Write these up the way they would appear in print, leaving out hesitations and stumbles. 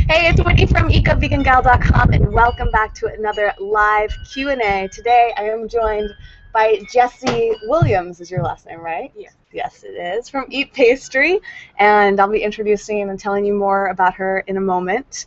Hey, it's Whitney from EcoVeganGal.com, and welcome back to another live Q&A. Today, I am joined by Jessie Williams. Is your last name, right? Yeah. Yes, it is, from EatPastry, and I'll be introducing and telling you more about her in a moment.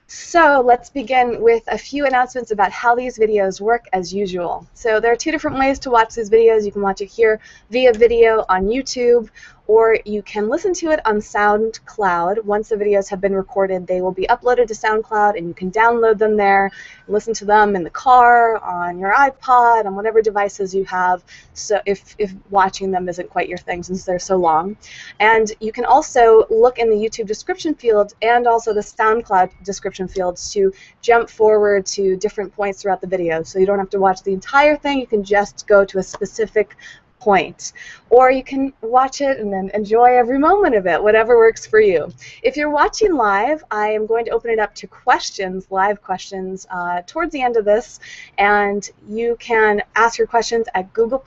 So let's begin with a few announcements about how these videos work as usual. So there are two different ways to watch these videos. You can watch it here via video on YouTube, or you can listen to it on SoundCloud. Once the videos have been recorded, they will be uploaded to SoundCloud, and you can download them there, listen to them in the car, on your iPod, on whatever devices you have, so if watching them isn't quite your thing since they're so long. And you can also look in the YouTube description field and also the SoundCloud description fields to jump forward to different points throughout the video. So you don't have to watch the entire thing, you can just go to a specific point. Or you can watch it and then enjoy every moment of it, whatever works for you. If you're watching live, I am going to open it up to questions, live questions, towards the end of this, and you can ask your questions at Google+.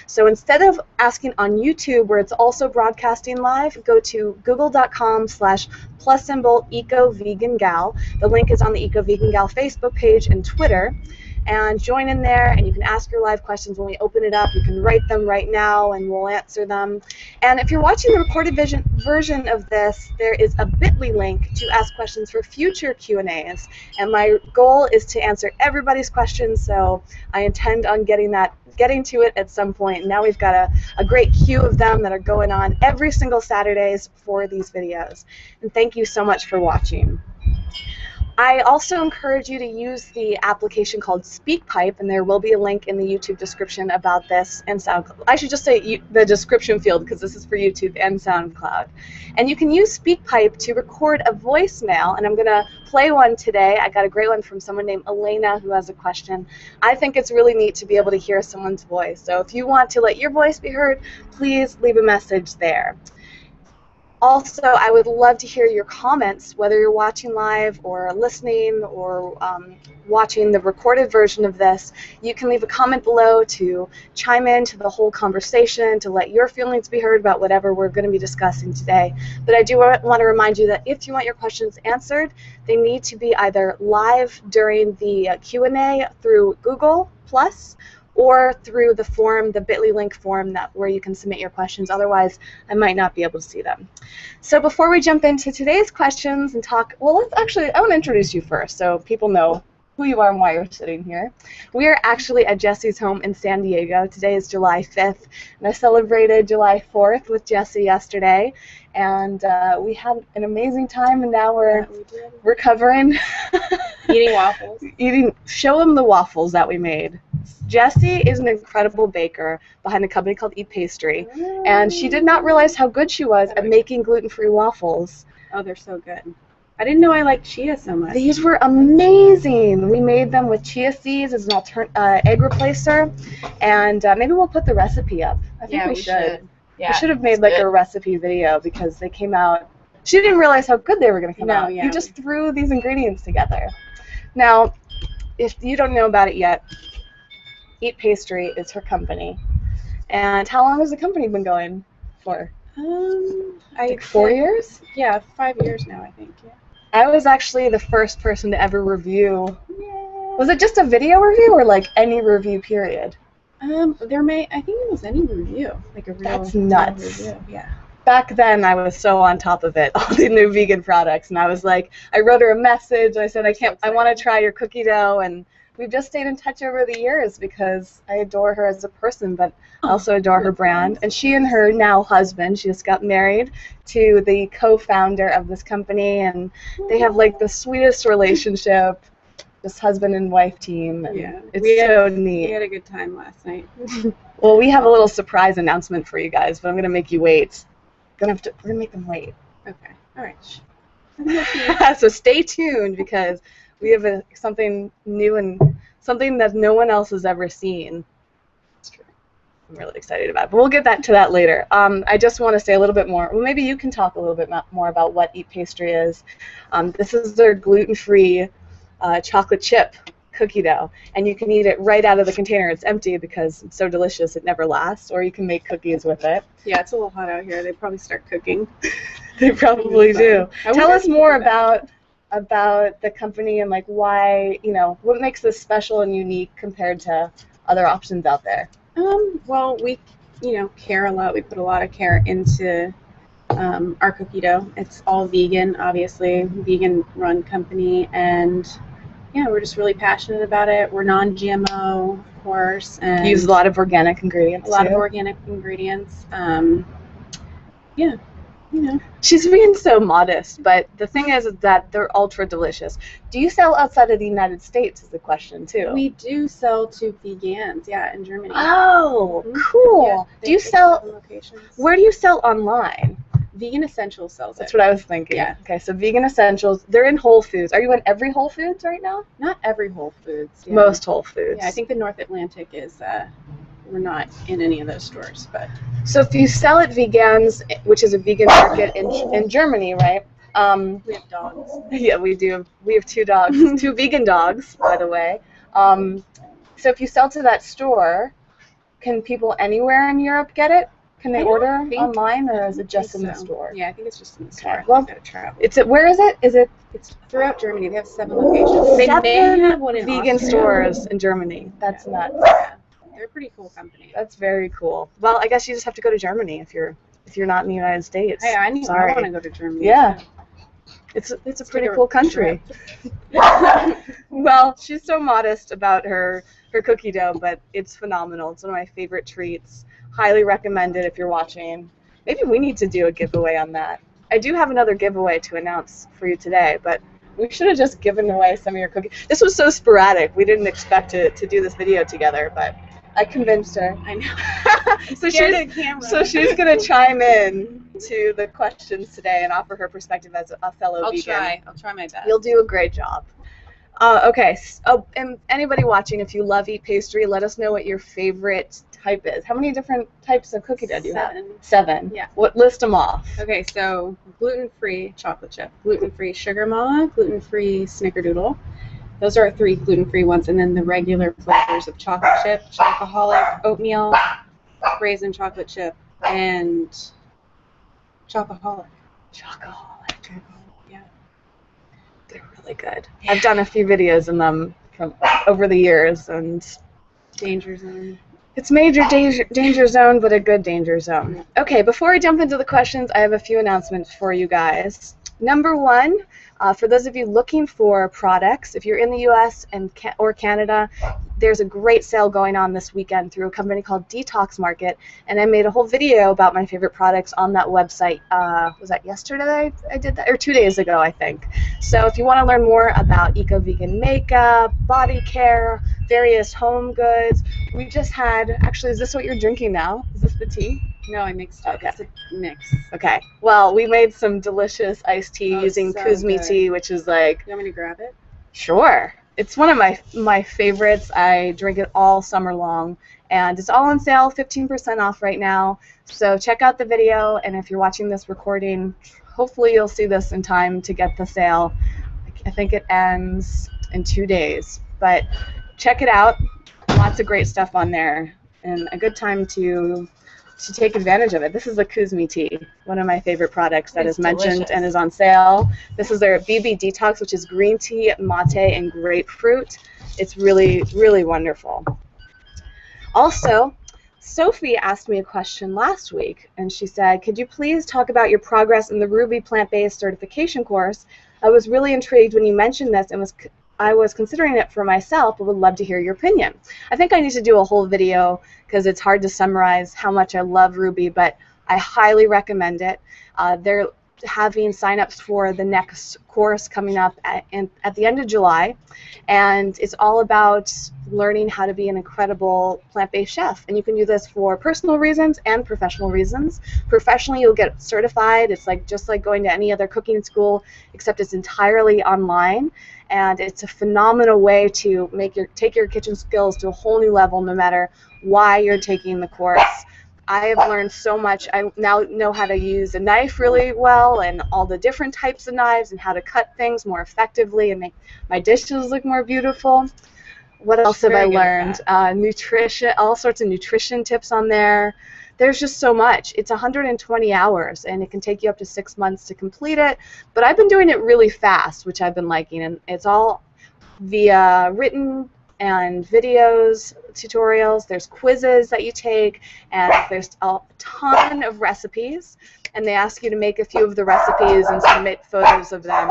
So instead of asking on YouTube, where it's also broadcasting live, go to google.com/+EcoVeganGal. The link is on the EcoVeganGal Facebook page and Twitter. And join in there, and you can ask your live questions when we open it up. You can write them right now, and we'll answer them. And if you're watching the recorded version of this, there is a bit.ly link to ask questions for future Q&As. And my goal is to answer everybody's questions, so I intend on getting to it at some point. Now we've got a great queue of them that are going on every single Saturdays for these videos. And thank you so much for watching. I also encourage you to use the application called SpeakPipe, and there will be a link in the YouTube description about this and SoundCloud. I should just say the description field because this is for YouTube and SoundCloud. And you can use SpeakPipe to record a voicemail, and I'm going to play one today. I got a great one from someone named Elena who has a question. I think it's really neat to be able to hear someone's voice. So if you want to let your voice be heard, please leave a message there. Also, I would love to hear your comments, whether you're watching live or listening or watching the recorded version of this. You can leave a comment below to chime into the whole conversation, to let your feelings be heard about whatever we're going to be discussing today. But I do want to remind you that if you want your questions answered, they need to be either live during the Q&A through Google+, or through the form, the bit.ly link form where you can submit your questions. Otherwise, I might not be able to see them. So before we jump into today's questions and talk, well, I want to introduce you first so people know who you are and why you're sitting here. We are actually at Jessie's home in San Diego. Today is July 5th, and I celebrated July 4th with Jessie yesterday, and we had an amazing time, and now we're recovering. Eating waffles. Show them the waffles that we made. Jessie is an incredible baker behind a company called EatPastry, and she did not realize how good she was at making gluten-free waffles. Oh, they're so good. I didn't know I liked chia so much. These were amazing. We made them with chia seeds as an egg replacer, and maybe we'll put the recipe up. I think we should. Yeah, we should have made like a recipe video because they came out. She didn't realize how good they were going to come out. Yeah. You just threw these ingredients together. Now, if you don't know about it yet, EatPastry is her company. And how long has the company been going for? Like 4 years? Yeah, 5 years now, I think. Yeah. I was actually the first person to ever review. Yay. Was it just a video review or like any review period? I think it was any review, like a real. That's nuts. Real review. Yeah. Back then, I was so on top of it, all the new vegan products, and I was like, I wrote her a message. I said, I want to try your cookie dough, and we've just stayed in touch over the years because I adore her as a person, but I also adore her brand. And she and her now husband, she just got married to the co-founder of this company, and they have like the sweetest relationship, this husband and wife team. And yeah, it's so neat. We had a good time last night. Well, we have a little surprise announcement for you guys, but I'm gonna make you wait. We're gonna make them wait. Okay. All right. So stay tuned because we have something new and something that no one else has ever seen. That's true. I'm really excited about it, but we'll get to that later. I just want to say a little bit more. Well, maybe you can talk a little bit more about what EatPastry is. This is their gluten-free chocolate chip cookie dough, and you can eat it right out of the container. It's empty because it's so delicious it never lasts, or you can make cookies with it. Yeah, it's a little hot out here. They probably start cooking. They probably do. Tell us more about about the company and like why, you know, what makes this special and unique compared to other options out there? Well, we, care a lot. We put a lot of care into our cookie dough. It's all vegan, obviously, vegan-run company, and yeah, we're just really passionate about it. We're non-GMO, of course, and Use a lot of organic ingredients. of organic ingredients. Yeah, She's being so modest, but the thing is that they're ultra delicious. Do you sell outside of the United States is the question, too. we do sell to vegans, in Germany. Oh, cool. Yeah, Do you they sell, have locations. where do you sell online? Vegan Essentials sells That's it. what I was thinking. Yeah. Okay, so Vegan Essentials, they're in Whole Foods. Are you in every Whole Foods right now? Not every Whole Foods. Yeah. Most Whole Foods. Yeah, I think the North Atlantic is, we're not in any of those stores, but. So if you sell at Vegans, which is a vegan market in Germany, right? We have dogs. Yeah, we do. We have 2 dogs, 2 vegan dogs, by the way. So if you sell to that store, can people anywhere in Europe get it? Can they order online, or is it just in the store? Yeah, I think it's just in the store. Well, where is it? It's throughout Germany. They have 7 locations. They may have one in vegan Austria. stores in Germany. That's nuts. Yeah. They're a pretty cool company. That's very cool. Well, I guess you just have to go to Germany if you're not in the United States. Hey, I want to go to Germany. Yeah. It's a pretty cool country. Well, she's so modest about her cookie dough, but it's phenomenal. It's one of my favorite treats. Highly recommend it if you're watching. Maybe we need to do a giveaway on that. I do have another giveaway to announce for you today, but we should have just given away some of your cookies. This was so sporadic. We didn't expect to do this video together, but I convinced her. I know. So she's going to chime in to the questions today and offer her perspective as a fellow vegan. I'll try my best. You'll do a great job. Okay. And anybody watching, if you love EatPastry, let us know what your favorite type is. How many different types of cookie dough do you have? 7. Yeah. List them off. Okay, so gluten-free chocolate chip, gluten-free sugar mama, gluten-free snickerdoodle. Those are our 3 gluten-free ones, and then the regular flavors of chocolate chip, chocoholic, oatmeal, raisin chocolate chip, and chocoholic. Chocoholic. Yeah. They're really good. I've done a few videos in them from over the years, and Danger zone. it's major danger zone, but a good danger zone. Okay, before I jump into the questions, I have a few announcements for you guys. Number 1, for those of you looking for products, if you're in the U.S. or Canada, there's a great sale going on this weekend through a company called Detox Market, and I made a whole video about my favorite products on that website. Was that yesterday I did that? Or 2 days ago, I think. So if you want to learn more about eco-vegan makeup, body care, various home goods, we just had, actually, is this what you're drinking now? Is this the tea? No, I mixed it. Okay. It's a mix. Okay. Well, we made some delicious iced tea using so Rouxbe good. tea, which is like, You want me to grab it? sure. It's one of my favorites. I drink it all summer long, and it's all on sale, 15% off right now. So check out the video, and if you're watching this recording, hopefully you'll see this in time to get the sale. I think it ends in 2 days, but check it out. Lots of great stuff on there, and a good time to take advantage of it. This is the Rouxbe tea, one of my favorite products that is mentioned delicious. and is on sale. This is their BB Detox, which is green tea, mate, and grapefruit. It's really, really wonderful. Also, Sophie asked me a question last week, and she said, could you please talk about your progress in the Rouxbe Plant Based Certification course? I was really intrigued when you mentioned this and I was considering it for myself, but would love to hear your opinion. I think I need to do a whole video because it's hard to summarize how much I love Rouxbe, but I highly recommend it. They're having signups for the next course coming up at the end of July, and it's all about learning how to be an incredible plant-based chef. And you can do this for personal reasons and professional reasons. Professionally, you'll get certified. It's just like going to any other cooking school, except it's entirely online. And it's a phenomenal way to take your kitchen skills to a whole new level, no matter why you're taking the course. I have learned so much. I now know how to use a knife really well, and all the different types of knives, and how to cut things more effectively and make my dishes look more beautiful. What else have I learned? Nutrition, all sorts of nutrition tips on there. there's just so much. It's 120 hours, and it can take you up to 6 months to complete it. But I've been doing it really fast, which I've been liking, and it's all via written and videos, tutorials. There's quizzes that you take, and there's a ton of recipes, and they ask you to make a few of the recipes and submit photos of them.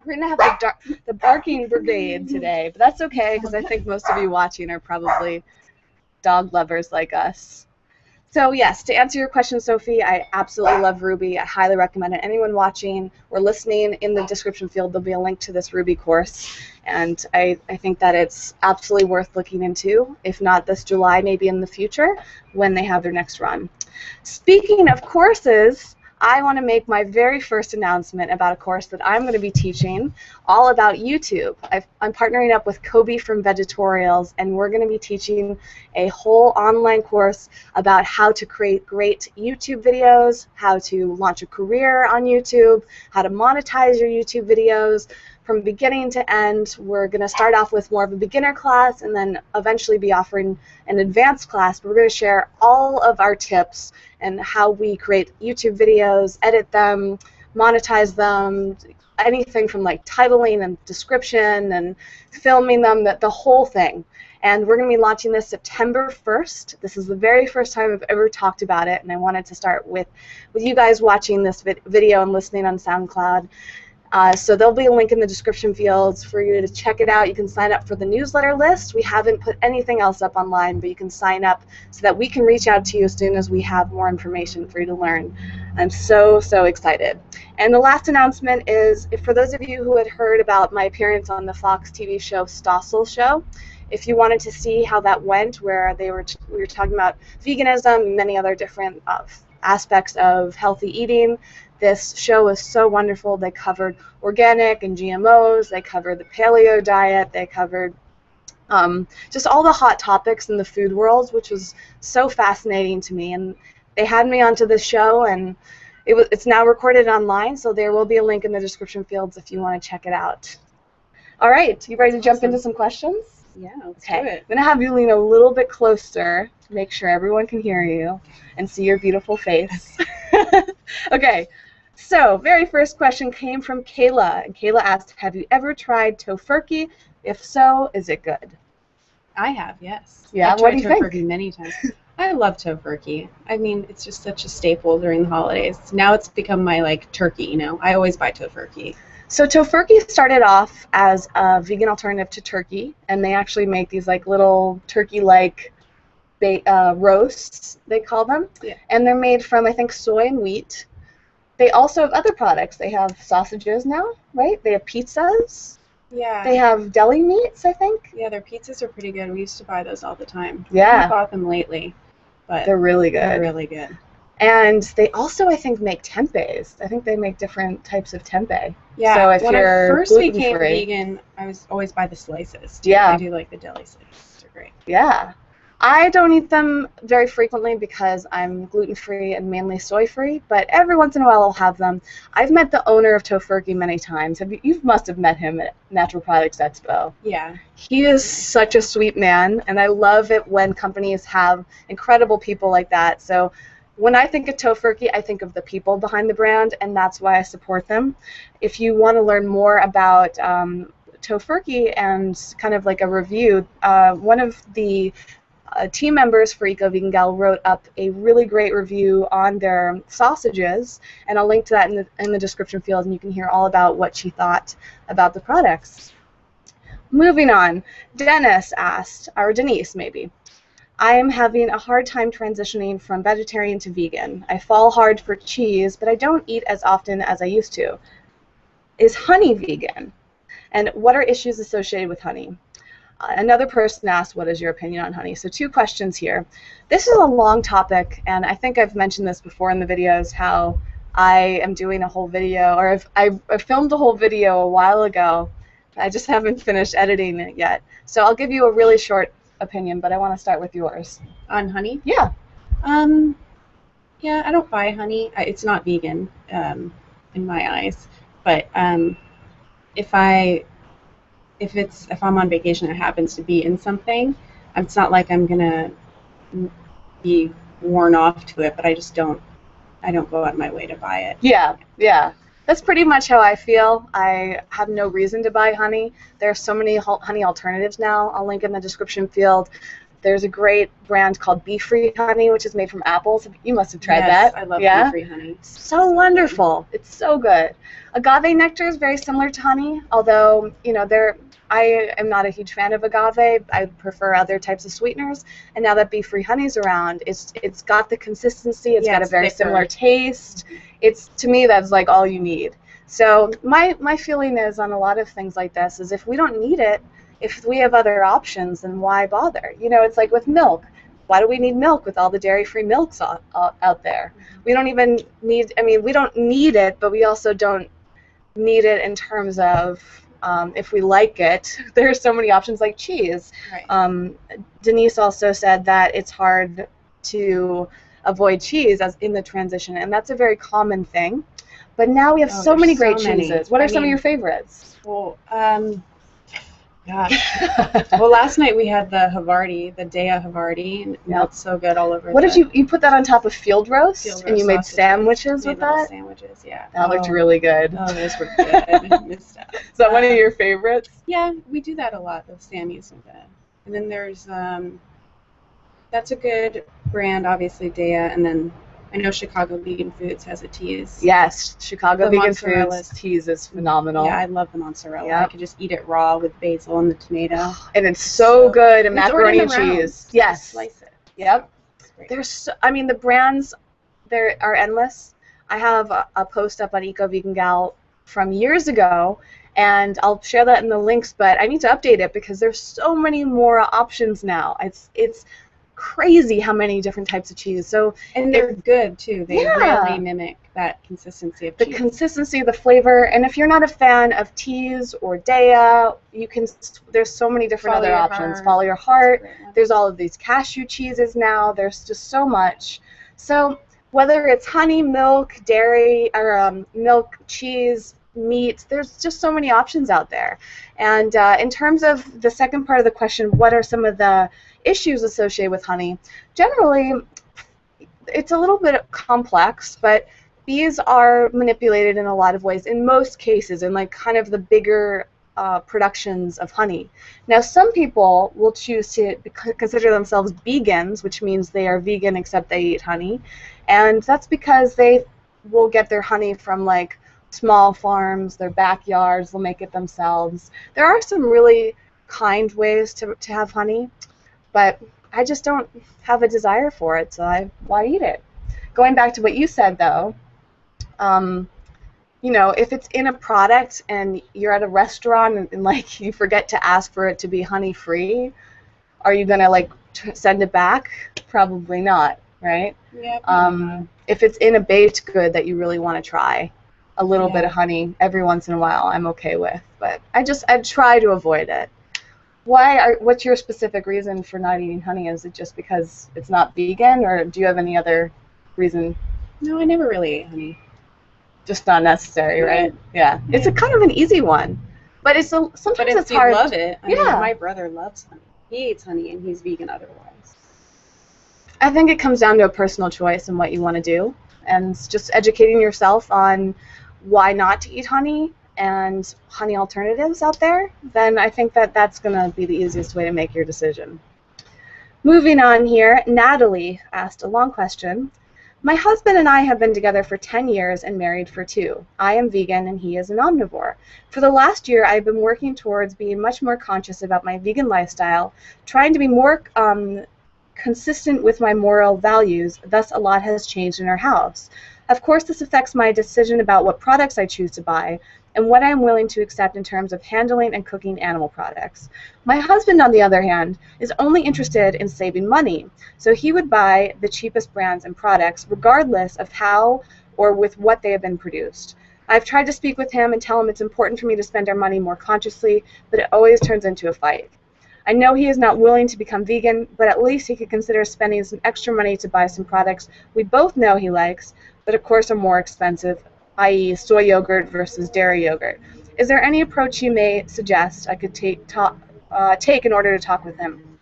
We're going to have the barking brigade today, but that's okay, because I think most of you watching are probably dog lovers like us. So yes, to answer your question, Sophie, I absolutely love Rouxbe. I highly recommend it. Anyone watching or listening, in the description field, there'll be a link to this Rouxbe course. And I think that it's absolutely worth looking into, if not this July, maybe in the future when they have their next run. Speaking of courses, I want to make my very first announcement about a course that I'm going to be teaching all about YouTube. I'm partnering up with Kobe from Vegetorials, and we're going to be teaching a whole online course about how to create great YouTube videos, how to launch a career on YouTube, how to monetize your YouTube videos. From beginning to end, we're going to start off with more of a beginner class and then eventually be offering an advanced class. But we're going to share all of our tips and how we create YouTube videos, edit them, monetize them, anything from like titling and description and filming them, the whole thing. And we're going to be launching this September 1st. This is the very first time I've ever talked about it, and I wanted to start with you guys watching this video and listening on SoundCloud. So there'll be a link in the description fields for you to check it out. You can sign up for the newsletter list. We haven't put anything else up online, but you can sign up so that we can reach out to you as soon as we have more information for you to learn. I'm so, so excited. And the last announcement is, for those of you who had heard about my appearance on the Fox TV show Stossel show, if you wanted to see how that went, where we were talking about veganism and many other different aspects of healthy eating, this show was so wonderful. They covered organic and GMOs. They covered the paleo diet. They covered just all the hot topics in the food world, which was so fascinating to me. And they had me onto this show, and it's now recorded online, so there will be a link in the description fields if you want to check it out. All right, you ready to jump into some questions? Yeah, let's Okay. do it. I'm going to have you lean a little bit closer to make sure everyone can hear you and see your beautiful face. Okay. So, very first question came from Kayla, and Kayla asked, have you ever tried Tofurky? If so, is it good? I have, yes. Yeah, I've what tried do you think? Tofurky many times. I love Tofurky. I mean, it's just such a staple during the holidays. Now it's become my, like, turkey, you know. I always buy Tofurky. So Tofurky started off as a vegan alternative to turkey, and they actually make these like little turkey-like roasts, they call them. Yeah. And they're made from, I think, soy and wheat. They also have other products. They have sausages now, right? They have pizzas. Yeah. They have deli meats, I think. Yeah, their pizzas are pretty good. We used to buy those all the time. I Yeah. haven't bought them lately, but They're really good. they're really good. And they also, I think, make tempehs. I think they make different types of tempeh. Yeah, So if when you're I first became gluten-free- vegan, I was always buy the slices. Yeah. I do like the deli slices. They're great. Yeah. I don't eat them very frequently because I'm gluten-free and mainly soy-free, but every once in a while I'll have them. I've met the owner of Tofurky many times. You must have met him at Natural Products Expo. Yeah. He is such a sweet man, and I love it when companies have incredible people like that. So when I think of Tofurky, I think of the people behind the brand, and that's why I support them. If you want to learn more about Tofurky and kind of like a review, one of the team members for Eco Vegan Gal wrote up a really great review on their sausages, and I'll link to that in the description field, and you can hear all about what she thought about the products. Moving on, Denise asked, or Denise maybe, I am having a hard time transitioning from vegetarian to vegan. I fall hard for cheese, but I don't eat as often as I used to. Is honey vegan? And what are issues associated with honey? Another person asked, what is your opinion on honey? So 2 questions here. This is a long topic, and I think I've mentioned this before in the videos, how I am doing a whole video, or I filmed a whole video a while ago. I just haven't finished editing it yet. So I'll give you a really short opinion, but I want to start with yours. On honey? Yeah. Yeah, I don't buy honey. It's not vegan in my eyes. But if I'm on vacation, it happens to be in something, it's not like I'm gonna be worn off to it, but I don't go out of my way to buy it. Yeah, yeah. That's pretty much how I feel. I have no reason to buy honey. There are so many honey alternatives now. I'll link in the description field. There's a great brand called Bee Free Honey, which is made from apples. You must have tried that. I love yeah? Bee Free honey. So wonderful. It's so good. Agave nectar is very similar to honey, although, I am not a huge fan of agave. I prefer other types of sweeteners. And now that Bee Free Honey's around, it's got the consistency. It's got a very similar taste. To me, that's like all you need. So my feeling is on a lot of things like this is if we don't need it, if we have other options, then why bother? It's like with milk. Why do we need milk with all the dairy-free milks out there? We don't even need, we don't need it, but we also don't need it in terms of if we like it. There are so many options like cheese. Right. Denise also said that it's hard to avoid cheese as in the transition, and that's a very common thing. But now we have so many great cheeses. What are some of your favorites? Well, gosh. Well, last night we had the Havarti, the Dea Havarti, and it melts so good all over. What did you put that on top of field roast? And you made sandwiches with that? Sandwiches, yeah. That looked really good. Oh, those were good. Is that one of your favorites? Yeah, we do that a lot, those Sammys with that. And then there's, that's a good brand, obviously, Dea, and then I know Chicago Vegan Foods has a tease. Yes, Chicago Vegan Foods tease is phenomenal. Yeah, I love the mozzarella. Yep. I could just eat it raw with basil and the tomato. And it's so good, and macaroni and cheese. Yes. Slice it. Yep. The brands, there are endless. I have a post up on Eco Vegan Gal from years ago, and I'll share that in the links, but I need to update it because there's so many more options now. It's crazy how many different types of cheese. And they're good too. They really mimic that consistency of cheese. The consistency, the flavor, and if you're not a fan of teas or Dea, there's so many different other options. Follow your heart. There's all of these cashew cheeses now. There's just so much. So whether it's honey, milk, dairy, or milk, cheese, meat, there's just so many options out there. And in terms of the second part of the question, what are some of the issues associated with honey? Generally, it's a little bit complex, but bees are manipulated in a lot of ways, in most cases, in like kind of the bigger productions of honey. Now, some people will choose to consider themselves vegans, which means they are vegan except they eat honey, and that's because they will get their honey from like small farms, their backyards, they'll make it themselves. There are some really kind ways to have honey, but I just don't have a desire for it, so why eat it? Going back to what you said, though, if it's in a product and you're at a restaurant and like you forget to ask for it to be honey-free, are you gonna like send it back? Probably not, right? Yeah. If it's in a baked good that you really want to try, a little bit of honey every once in a while I'm okay with, but I try to avoid it. What's your specific reason for not eating honey? Is it just because it's not vegan, or do you have any other reason? No, I never really ate honey. Just not necessary, right? Yeah. It's a kind of an easy one, but sometimes it's hard. But if you love it, I mean, my brother loves honey. He eats honey and he's vegan otherwise. I think it comes down to a personal choice and what you want to do, and just educating yourself on why not to eat honey and honey alternatives out there, then I think that's going to be the easiest way to make your decision. Moving on here, Natalie asked a long question. My husband and I have been together for 10 years and married for 2. I am vegan and he is an omnivore. For the last year, I've been working towards being much more conscious about my vegan lifestyle, trying to be more consistent with my moral values. Thus, a lot has changed in our house. Of course, this affects my decision about what products I choose to buy and what I am willing to accept in terms of handling and cooking animal products. My husband, on the other hand, is only interested in saving money, so he would buy the cheapest brands and products regardless of how or with what they have been produced. I've tried to speak with him and tell him it's important for me to spend our money more consciously, but it always turns into a fight. I know he is not willing to become vegan, but at least he could consider spending some extra money to buy some products we both know he likes, but of course are more expensive, i.e. soy yogurt versus dairy yogurt. Is there any approach you may suggest I could take in order to talk with him?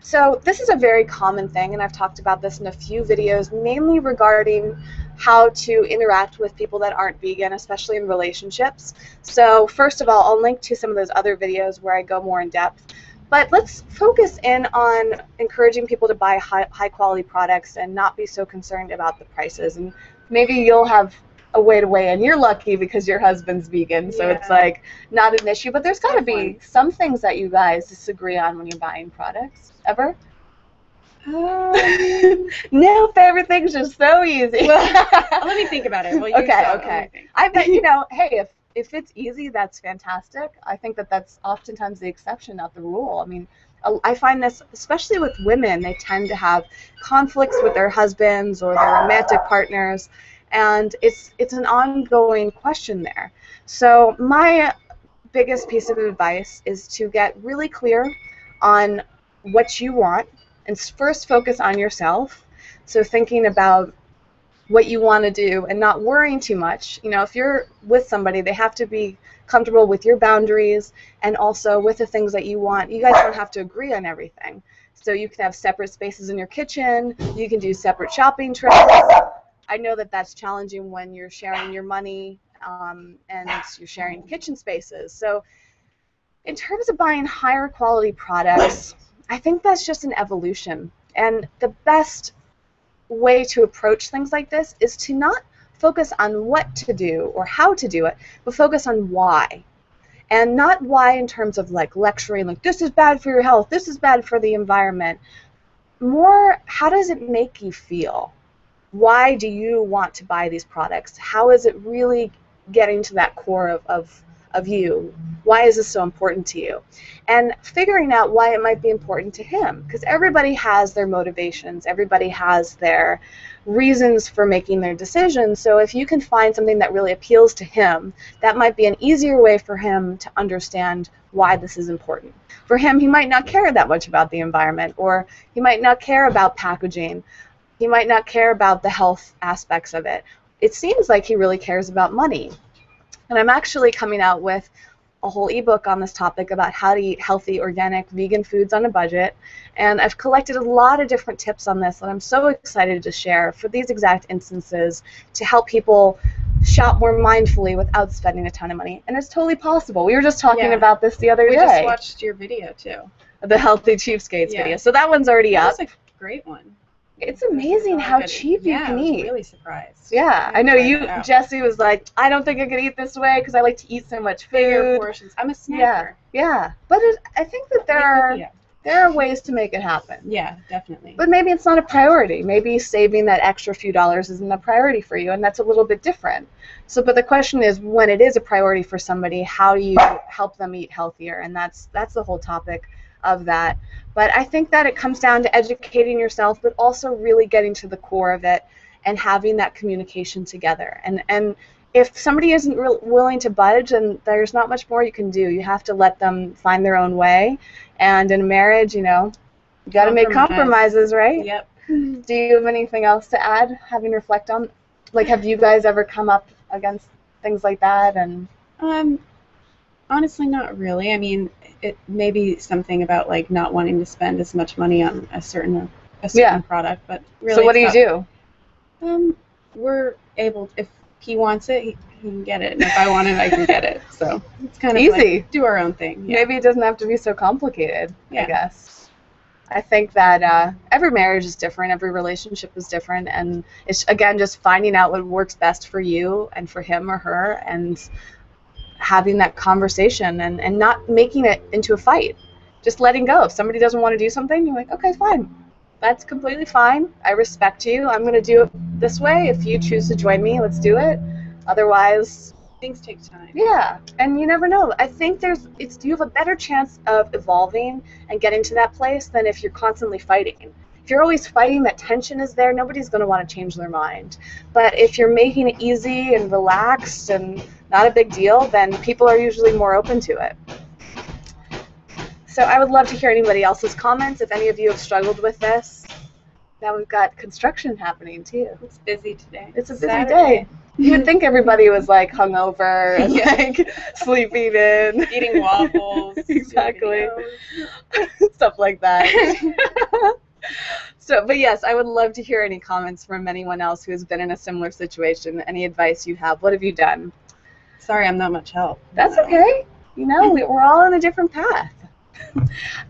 So this is a very common thing, and I've talked about this in a few videos, mainly regarding how to interact with people that aren't vegan, especially in relationships. So first of all, I'll link to some of those other videos where I go more in depth. But let's focus in on encouraging people to buy high quality products and not be so concerned about the prices. And maybe you'll have a way to weigh in. You're lucky because your husband's vegan, so it's like not an issue. But there's got to be some things that you guys disagree on when you're buying products. Ever? No, everything's just so easy. Well, let me think about it. Well, okay. I bet, hey, if it's easy, that's fantastic. I think that that's oftentimes the exception, not the rule. I mean, I find this, especially with women, they tend to have conflicts with their husbands or their romantic partners, and it's an ongoing question there. So my biggest piece of advice is to get really clear on what you want and first focus on yourself. So thinking about what you want to do and not worrying too much. If you're with somebody, they have to be comfortable with your boundaries and also with the things that you want. You guys don't have to agree on everything. So you can have separate spaces in your kitchen. You can do separate shopping trips. I know that that's challenging when you're sharing your money and you're sharing kitchen spaces. So in terms of buying higher quality products, I think that's just an evolution. And the best way to approach things like this is to not focus on what to do or how to do it, but focus on why. And not why in terms of like lecturing, like this is bad for your health, this is bad for the environment. More, how does it make you feel? Why do you want to buy these products? How is it really getting to that core of you? Why is this so important to you? And figuring out why it might be important to him, because everybody has their motivations, everybody has their reasons for making their decisions. So if you can find something that really appeals to him, that might be an easier way for him to understand why this is important. For him, he might not care that much about the environment, or he might not care about packaging. He might not care about the health aspects of it. It seems like he really cares about money. And I'm actually coming out with a whole ebook on this topic about how to eat healthy, organic, vegan foods on a budget. And I've collected a lot of different tips on this that I'm so excited to share for these exact instances to help people shop more mindfully without spending a ton of money. And it's totally possible. We were just talking about this the other day. We just watched your video, too. The Healthy Cheapskates video. So that one's already up. That's a great one. It's amazing how cheap you can eat. I was really surprised. Yeah, I know Jessie was like, I don't think I could eat this way because I like to eat so much food. Bigger portions. I'm a snacker. Yeah. But I think that there are ways to make it happen. Yeah, definitely. But maybe it's not a priority. Maybe saving that extra few dollars isn't a priority for you, and that's a little bit different. So, but the question is, when it is a priority for somebody, how do you help them eat healthier? And that's the whole topic of that. But I think that it comes down to educating yourself, but also really getting to the core of it and having that communication together. And if somebody isn't willing to budge, then there's not much more you can do. You have to let them find their own way. And in a marriage, you got to make compromises, right? Yep. Do you have anything else to add, having reflect on? Like, have you guys ever come up against things like that? And honestly, not really. I mean, it may be something about like not wanting to spend as much money on a certain product, but really. So what do you do? We're able, if he wants it, he can get it, and if I want it, I can get it. So it's kind of easy. Like, do our own thing. Yeah. Maybe it doesn't have to be so complicated. I guess. I think that every marriage is different, every relationship is different, and it's again just finding out what works best for you and for him or her, and having that conversation and not making it into a fight. Just letting go. If somebody doesn't want to do something, you're like, okay, fine. That's completely fine. I respect you. I'm going to do it this way. If you choose to join me, let's do it. Otherwise, things take time. Yeah, and you never know. I think you have a better chance of evolving and getting to that place than if you're constantly fighting. If you're always fighting, that tension is there, nobody's going to want to change their mind. But if you're making it easy and relaxed and not a big deal, then people are usually more open to it. So I would love to hear anybody else's comments, if any of you have struggled with this. Now we've got construction happening too. It's busy today. It's a busy day. You would think everybody was like hungover and like sleeping in, Eating waffles. exactly, stuff like that. So, but yes, I would love to hear any comments from anyone else who has been in a similar situation. Any advice you have? What have you done? Sorry, I'm not much help. That's okay. You know, we're all on a different path.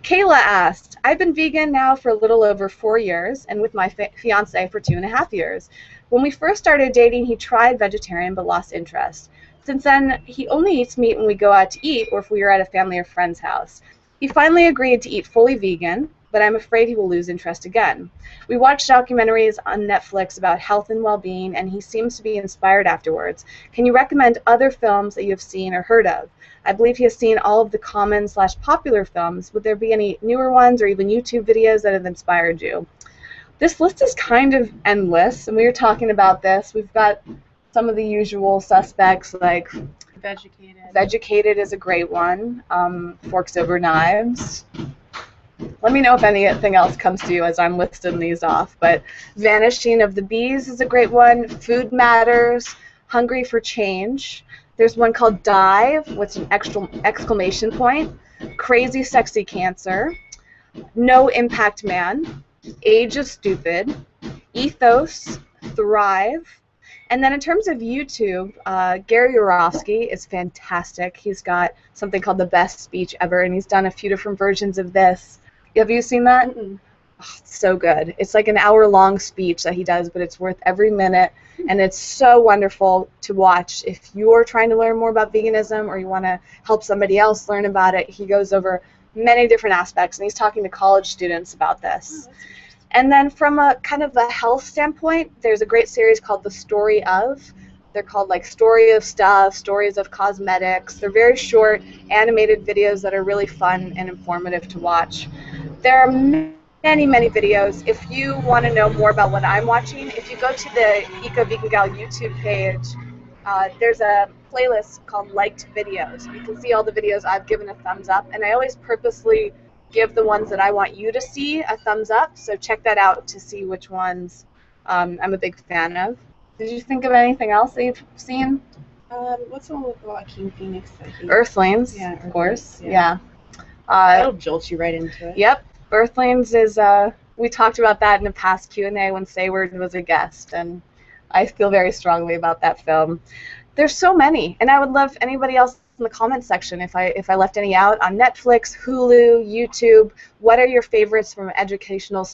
Kayla asked, I've been vegan now for a little over 4 years and with my fiance for 2.5 years. When we first started dating, he tried vegetarian but lost interest. Since then, he only eats meat when we go out to eat or if we are at a family or friend's house. He finally agreed to eat fully vegan, but I'm afraid he will lose interest again. We watched documentaries on Netflix about health and well-being, and he seems to be inspired afterwards. Can you recommend other films that you have seen or heard of? I believe he has seen all of the common/popular films. Would there be any newer ones or even YouTube videos that have inspired you? This list is kind of endless, and we were talking about this. We've got some of the usual suspects, like Vegucated is a great one. Forks Over Knives. Let me know if anything else comes to you as I'm listing these off. But Vanishing of the Bees is a great one. Food Matters. Hungry for Change. There's one called Dive, with an exclamation point. Crazy Sexy Cancer. No Impact Man. Age of Stupid. Ethos. Thrive. And then in terms of YouTube, Gary Yourofsky is fantastic. He's got something called The Best Speech Ever, and he's done a few different versions of this. Have you seen that? Mm-hmm. Oh, it's so good. It's like an hour-long speech that he does, but it's worth every minute, and it's so wonderful to watch. If you're trying to learn more about veganism or you want to help somebody else learn about it, he goes over many different aspects, and he's talking to college students about this. And then from a kind of a health standpoint, there's a great series called The Story Of. They're called like Story of Stuff, Stories of Cosmetics. They're very short, animated videos that are really fun and informative to watch. There are many, many videos. If you want to know more about what I'm watching, if you go to the Eco Vegan Gal YouTube page, there's a playlist called Liked Videos. You can see all the videos I've given a thumbs up, and I always purposely give the ones that I want you to see a thumbs up, so check that out to see which ones I'm a big fan of. Did you think of anything else that you've seen? What's the one with Joaquin Phoenix? Earthlings, yeah, of course. Yeah. That'll jolt you right into it. Yep. Earthlings is, we talked about that in a past Q&A when Sayward was a guest, and I feel very strongly about that film. There's so many, and I would love anybody else in the comment section if I left any out on Netflix, Hulu, YouTube. What are your favorites from an educational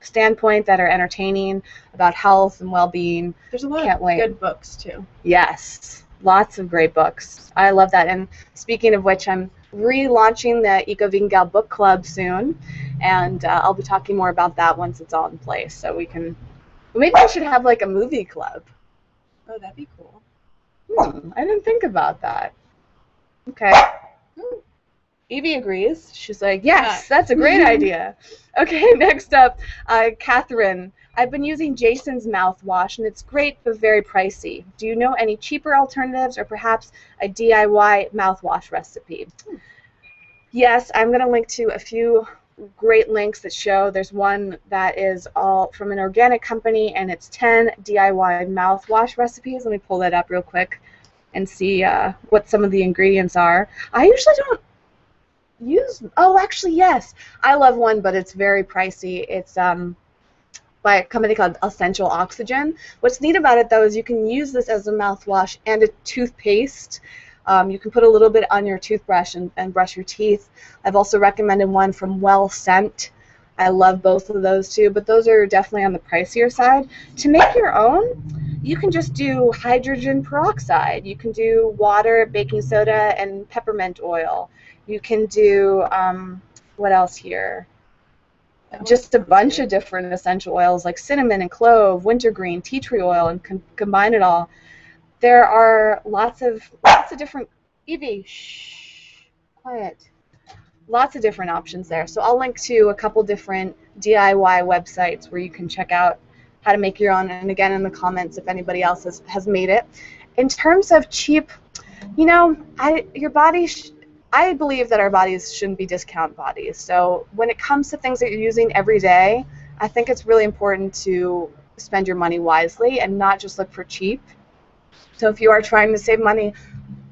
standpoint that are entertaining about health and well-being? There's a lot of good books too. Yes, lots of great books. I love that. And speaking of which, I'm relaunching the Eco Vegan Gal Book Club soon, and I'll be talking more about that once it's all in place. So maybe we should have like a movie club. Oh, that'd be cool. I didn't think about that. Okay. Evie agrees. She's like, yes, that's a great idea. Okay, next up, Catherine. I've been using Jason's mouthwash, and it's great but very pricey. Do you know any cheaper alternatives or perhaps a DIY mouthwash recipe? Yes, I'm going to link to a few great links that show. There's one that is all from an organic company, and it's 10 DIY mouthwash recipes. Let me pull that up real quick and see what some of the ingredients are. I usually don't use, actually, yes. I love one, but it's very pricey. It's by a company called Essential Oxygen. What's neat about it, though, is you can use this as a mouthwash and a toothpaste. You can put a little bit on your toothbrush and brush your teeth. I've also recommended one from Well Scent. I love both of those too, but those are definitely on the pricier side. To make your own, you can just do hydrogen peroxide. You can do water, baking soda, and peppermint oil. You can do, what else here? Just a bunch of different essential oils like cinnamon and clove, wintergreen, tea tree oil, and combine it all. There are lots of different, Evie, shh, quiet. Lots of different options there. So I'll link to a couple different DIY websites where you can check out how to make your own, and again in the comments if anybody else has made it. In terms of cheap, you know, I believe that our bodies shouldn't be discount bodies. So when it comes to things that you're using every day, I think it's really important to spend your money wisely and not just look for cheap. So if you are trying to save money,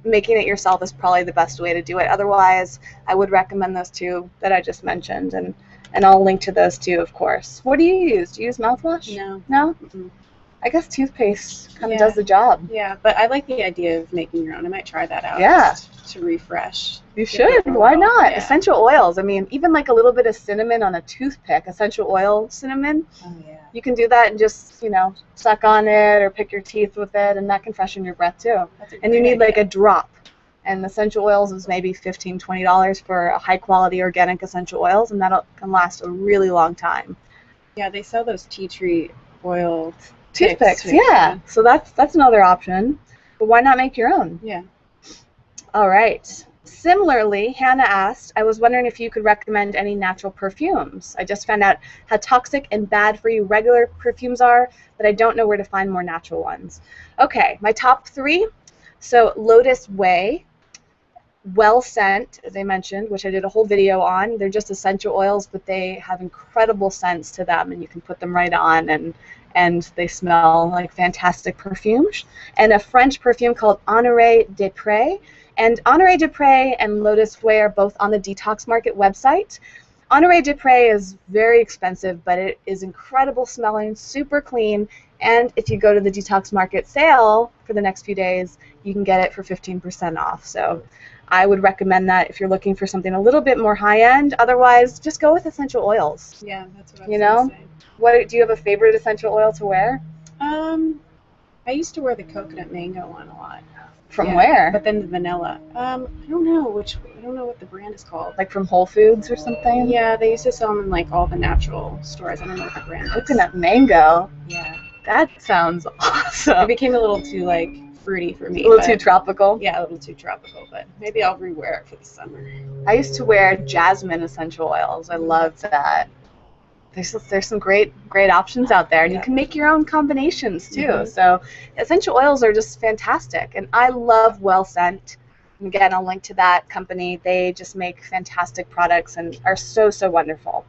making it yourself is probably the best way to do it. Otherwise, I would recommend those two that I just mentioned, and I'll link to those too, of course. What do you use? Do you use mouthwash? No. No? Mm-mm. I guess toothpaste kind of does the job. Yeah, but I like the idea of making your own. I might try that out. Yeah. Just to refresh. You should. Why not? Yeah. Essential oils. I mean, even like a little bit of cinnamon on a toothpick, essential oil cinnamon. Oh, yeah. You can do that and just, suck on it or pick your teeth with it, and that can freshen your breath too. And you need like a drop. And essential oils is maybe $15, $20 for a high quality organic essential oils, and that can last a really long time. Yeah, they sell those tea tree oil toothpicks. Yeah. So that's another option. But why not make your own? Yeah. All right. Similarly, Hannah asked, I was wondering if you could recommend any natural perfumes. I just found out how toxic and bad for you regular perfumes are, but I don't know where to find more natural ones. Okay, my top 3. So Lotus Wei, Well Scent, as I mentioned, which I did a whole video on. They're just essential oils, but they have incredible scents to them, and you can put them right on, and they smell like fantastic perfumes. And a French perfume called Honoré de Pré. And Honoré de Pré and Lotus Wei are both on the Detox Market website. Honoré de Pré is very expensive, but it is incredible smelling, super clean, and if you go to the Detox Market sale for the next few days, you can get it for 15% off. So I would recommend that if you're looking for something a little bit more high-end. Otherwise, just go with essential oils. Yeah, that's what I was going to say. Do you have a favorite essential oil to wear? I used to wear the coconut mango one a lot. From where? But then the vanilla. I don't know what the brand is called. Like from Whole Foods or something? Yeah, they used to sell them in like all the natural stores. I don't know what the brand is. Coconut mango? Yeah. That sounds awesome. It became a little too like fruity for me. A little too tropical? Yeah, a little too tropical, but maybe I'll rewear it for the summer. I used to wear jasmine essential oils. I loved that. There's some great options out there, and you can make your own combinations too. Mm-hmm. So essential oils are just fantastic, and I love Well Scent. And again, I'll link to that company. They just make fantastic products and are so wonderful.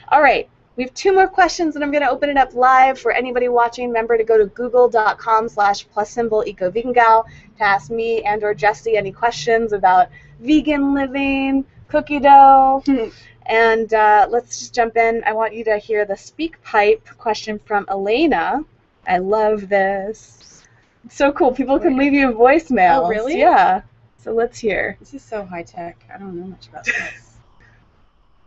All right, we have 2 more questions, and I'm going to open it up live for anybody watching. Remember to go to google.com/+EcoVeganGal to ask me and or Jessie any questions about vegan living, cookie dough. And let's just jump in. I want you to hear the speak pipe question from Elena. I love this. It's so cool. People can leave you voicemails. Oh, really? Yeah. So let's hear. This is so high tech. I don't know much about this.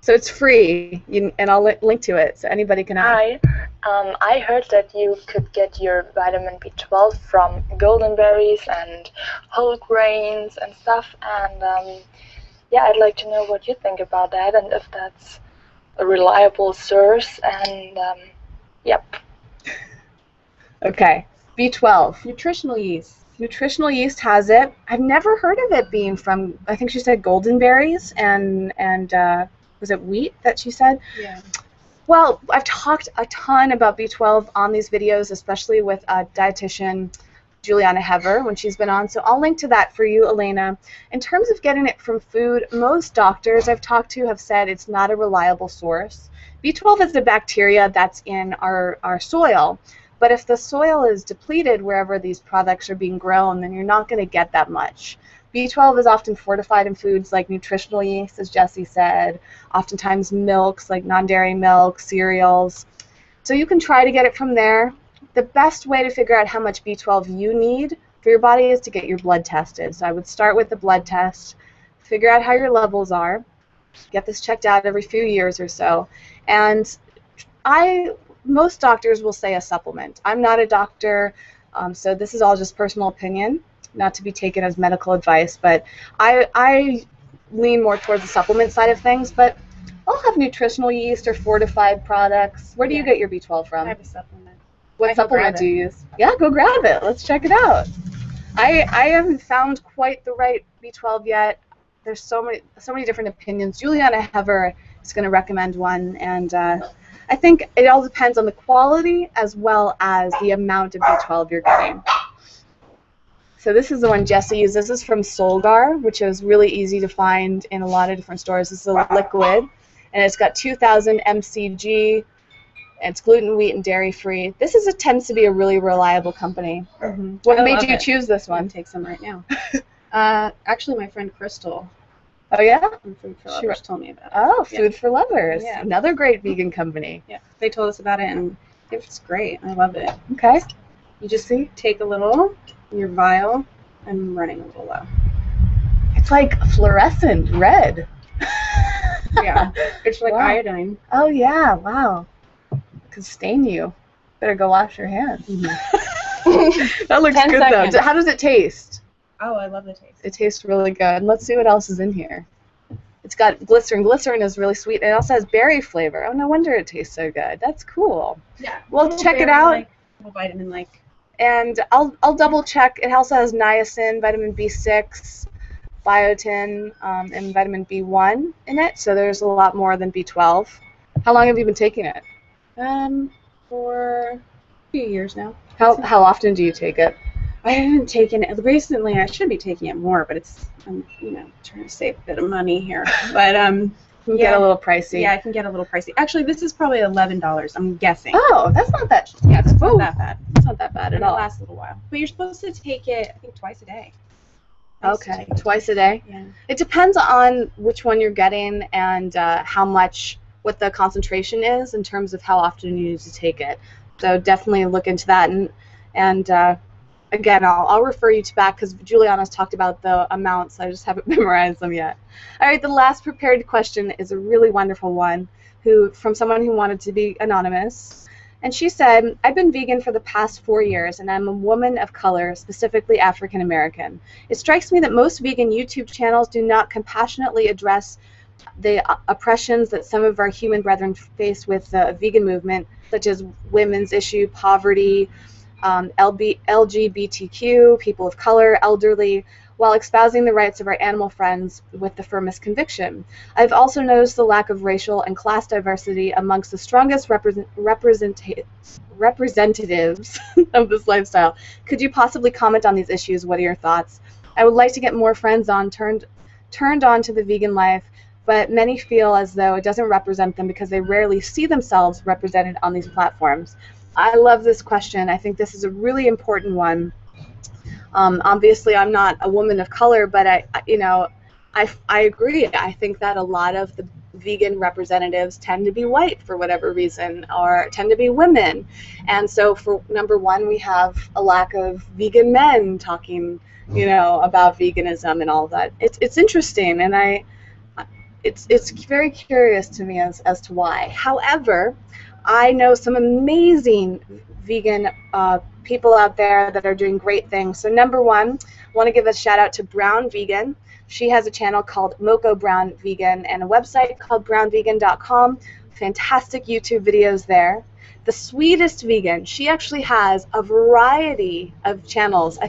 So it's free, and I'll link to it so anybody can ask. Hi. I heard that you could get your vitamin B12 from golden berries and whole grains and stuff, and yeah, I'd like to know what you think about that and if that's a reliable source, and yep. Okay, B12. Nutritional yeast. Nutritional yeast has it. I've never heard of it being from, I think she said golden berries and was it wheat that she said? Yeah. Well, I've talked a ton about B12 on these videos, especially with a dietitian, Juliana Hever, when she's been on, so I'll link to that for you, Elena. In terms of getting it from food, most doctors I've talked to have said it's not a reliable source. B12 is the bacteria that's in our soil, but if the soil is depleted wherever these products are being grown, then you're not going to get that much. B12 is often fortified in foods like nutritional yeast, as Jessie said, oftentimes milks like non-dairy milk, cereals. So you can try to get it from there. The best way to figure out how much B12 you need for your body is to get your blood tested. So I would start with the blood test, figure out how your levels are, get this checked out every few years or so. And most doctors will say a supplement. I'm not a doctor, so this is all just personal opinion, not to be taken as medical advice, but I lean more towards the supplement side of things, but I'll have nutritional yeast or fortified products. Where do you get your B12 from? I have a supplement. What supplement do you use? Yeah, go grab it. Let's check it out. I haven't found quite the right B12 yet. There's so many different opinions. Juliana Hever is going to recommend one, and I think it all depends on the quality as well as the amount of B12 you're getting. So this is the one Jessie used. This is from Solgar, which is really easy to find in a lot of different stores. This is a liquid, and it's got 2,000 mcg. It's gluten, wheat, and dairy free. This tends to be a really reliable company. Mm-hmm. What made you choose this I'm one? gonna take some right now. Actually, my friend Crystal Oh yeah? from Food for Lovers told me about it. Oh, Food for Lovers. Yeah. Another great vegan company. Yeah, they told us about it, and it's great. I love it. Okay. You just take a little in your vial. I'm running a little low. It's like fluorescent red. Yeah, it's like Wow. iodine. Oh yeah, wow. Could stain you. Better go wash your hands. That looks 10 good seconds. though. How does it taste? Oh, I love the taste. It tastes really good. Let's see what else is in here. It's got glycerin. Glycerin is really sweet. It also has berry flavor. Oh, no wonder it tastes so good. That's cool. Yeah. Well, check it out. Like, little vitamin like. And I'll double check. It also has niacin, vitamin B6, biotin, and vitamin B1 in it. So there's a lot more than B12. How long have you been taking it? For a few years now. How often do you take it? I haven't taken it recently. I should be taking it more, but I'm trying to save a bit of money here. But Can get a little pricey. Yeah, it can get a little pricey. Actually, this is probably $11. I'm guessing. Oh, that's not that. Yeah, it's not that bad. It's not that bad at And all. it lasts a little while. But you're supposed to take it, I think, twice a day. Okay, twice a day. Yeah. It depends on which one you're getting and what the concentration is in terms of how often you need to take it. So definitely look into that. And again, I'll refer you to back because Juliana's talked about the amounts. I just haven't memorized them yet. All right, the last prepared question is a really wonderful one from someone who wanted to be anonymous. And she said, I've been vegan for the past 4 years, and I'm a woman of color, specifically African American. It strikes me that most vegan YouTube channels do not compassionately address the oppressions that some of our human brethren face with the vegan movement, such as women's issue, poverty, LGBTQ, people of color, elderly, while espousing the rights of our animal friends with the firmest conviction. I've also noticed the lack of racial and class diversity amongst the strongest representatives of this lifestyle. Could you possibly comment on these issues? What are your thoughts? I would like to get more friends turned on to the vegan life, but many feel as though it doesn't represent them because they rarely see themselves represented on these platforms. I love this question. I think this is a really important one. Obviously, I'm not a woman of color, but I agree. I think that a lot of the vegan representatives tend to be white for whatever reason, or tend to be women. And so, for number one, we have a lack of vegan men talking, about veganism and all that. It's interesting, and it's very curious to me as to why. However, I know some amazing vegan people out there that are doing great things. So number one, I want to give a shout out to Brown Vegan. She has a channel called Moco Brown Vegan and a website called brownvegan.com. Fantastic YouTube videos there. The Sweetest Vegan, she actually has a variety of channels.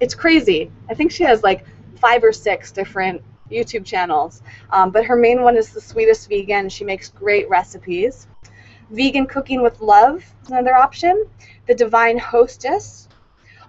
It's crazy. I think she has like 5 or 6 different YouTube channels. But her main one is The Sweetest Vegan. She makes great recipes. Vegan Cooking with Love is another option. The Divine Hostess.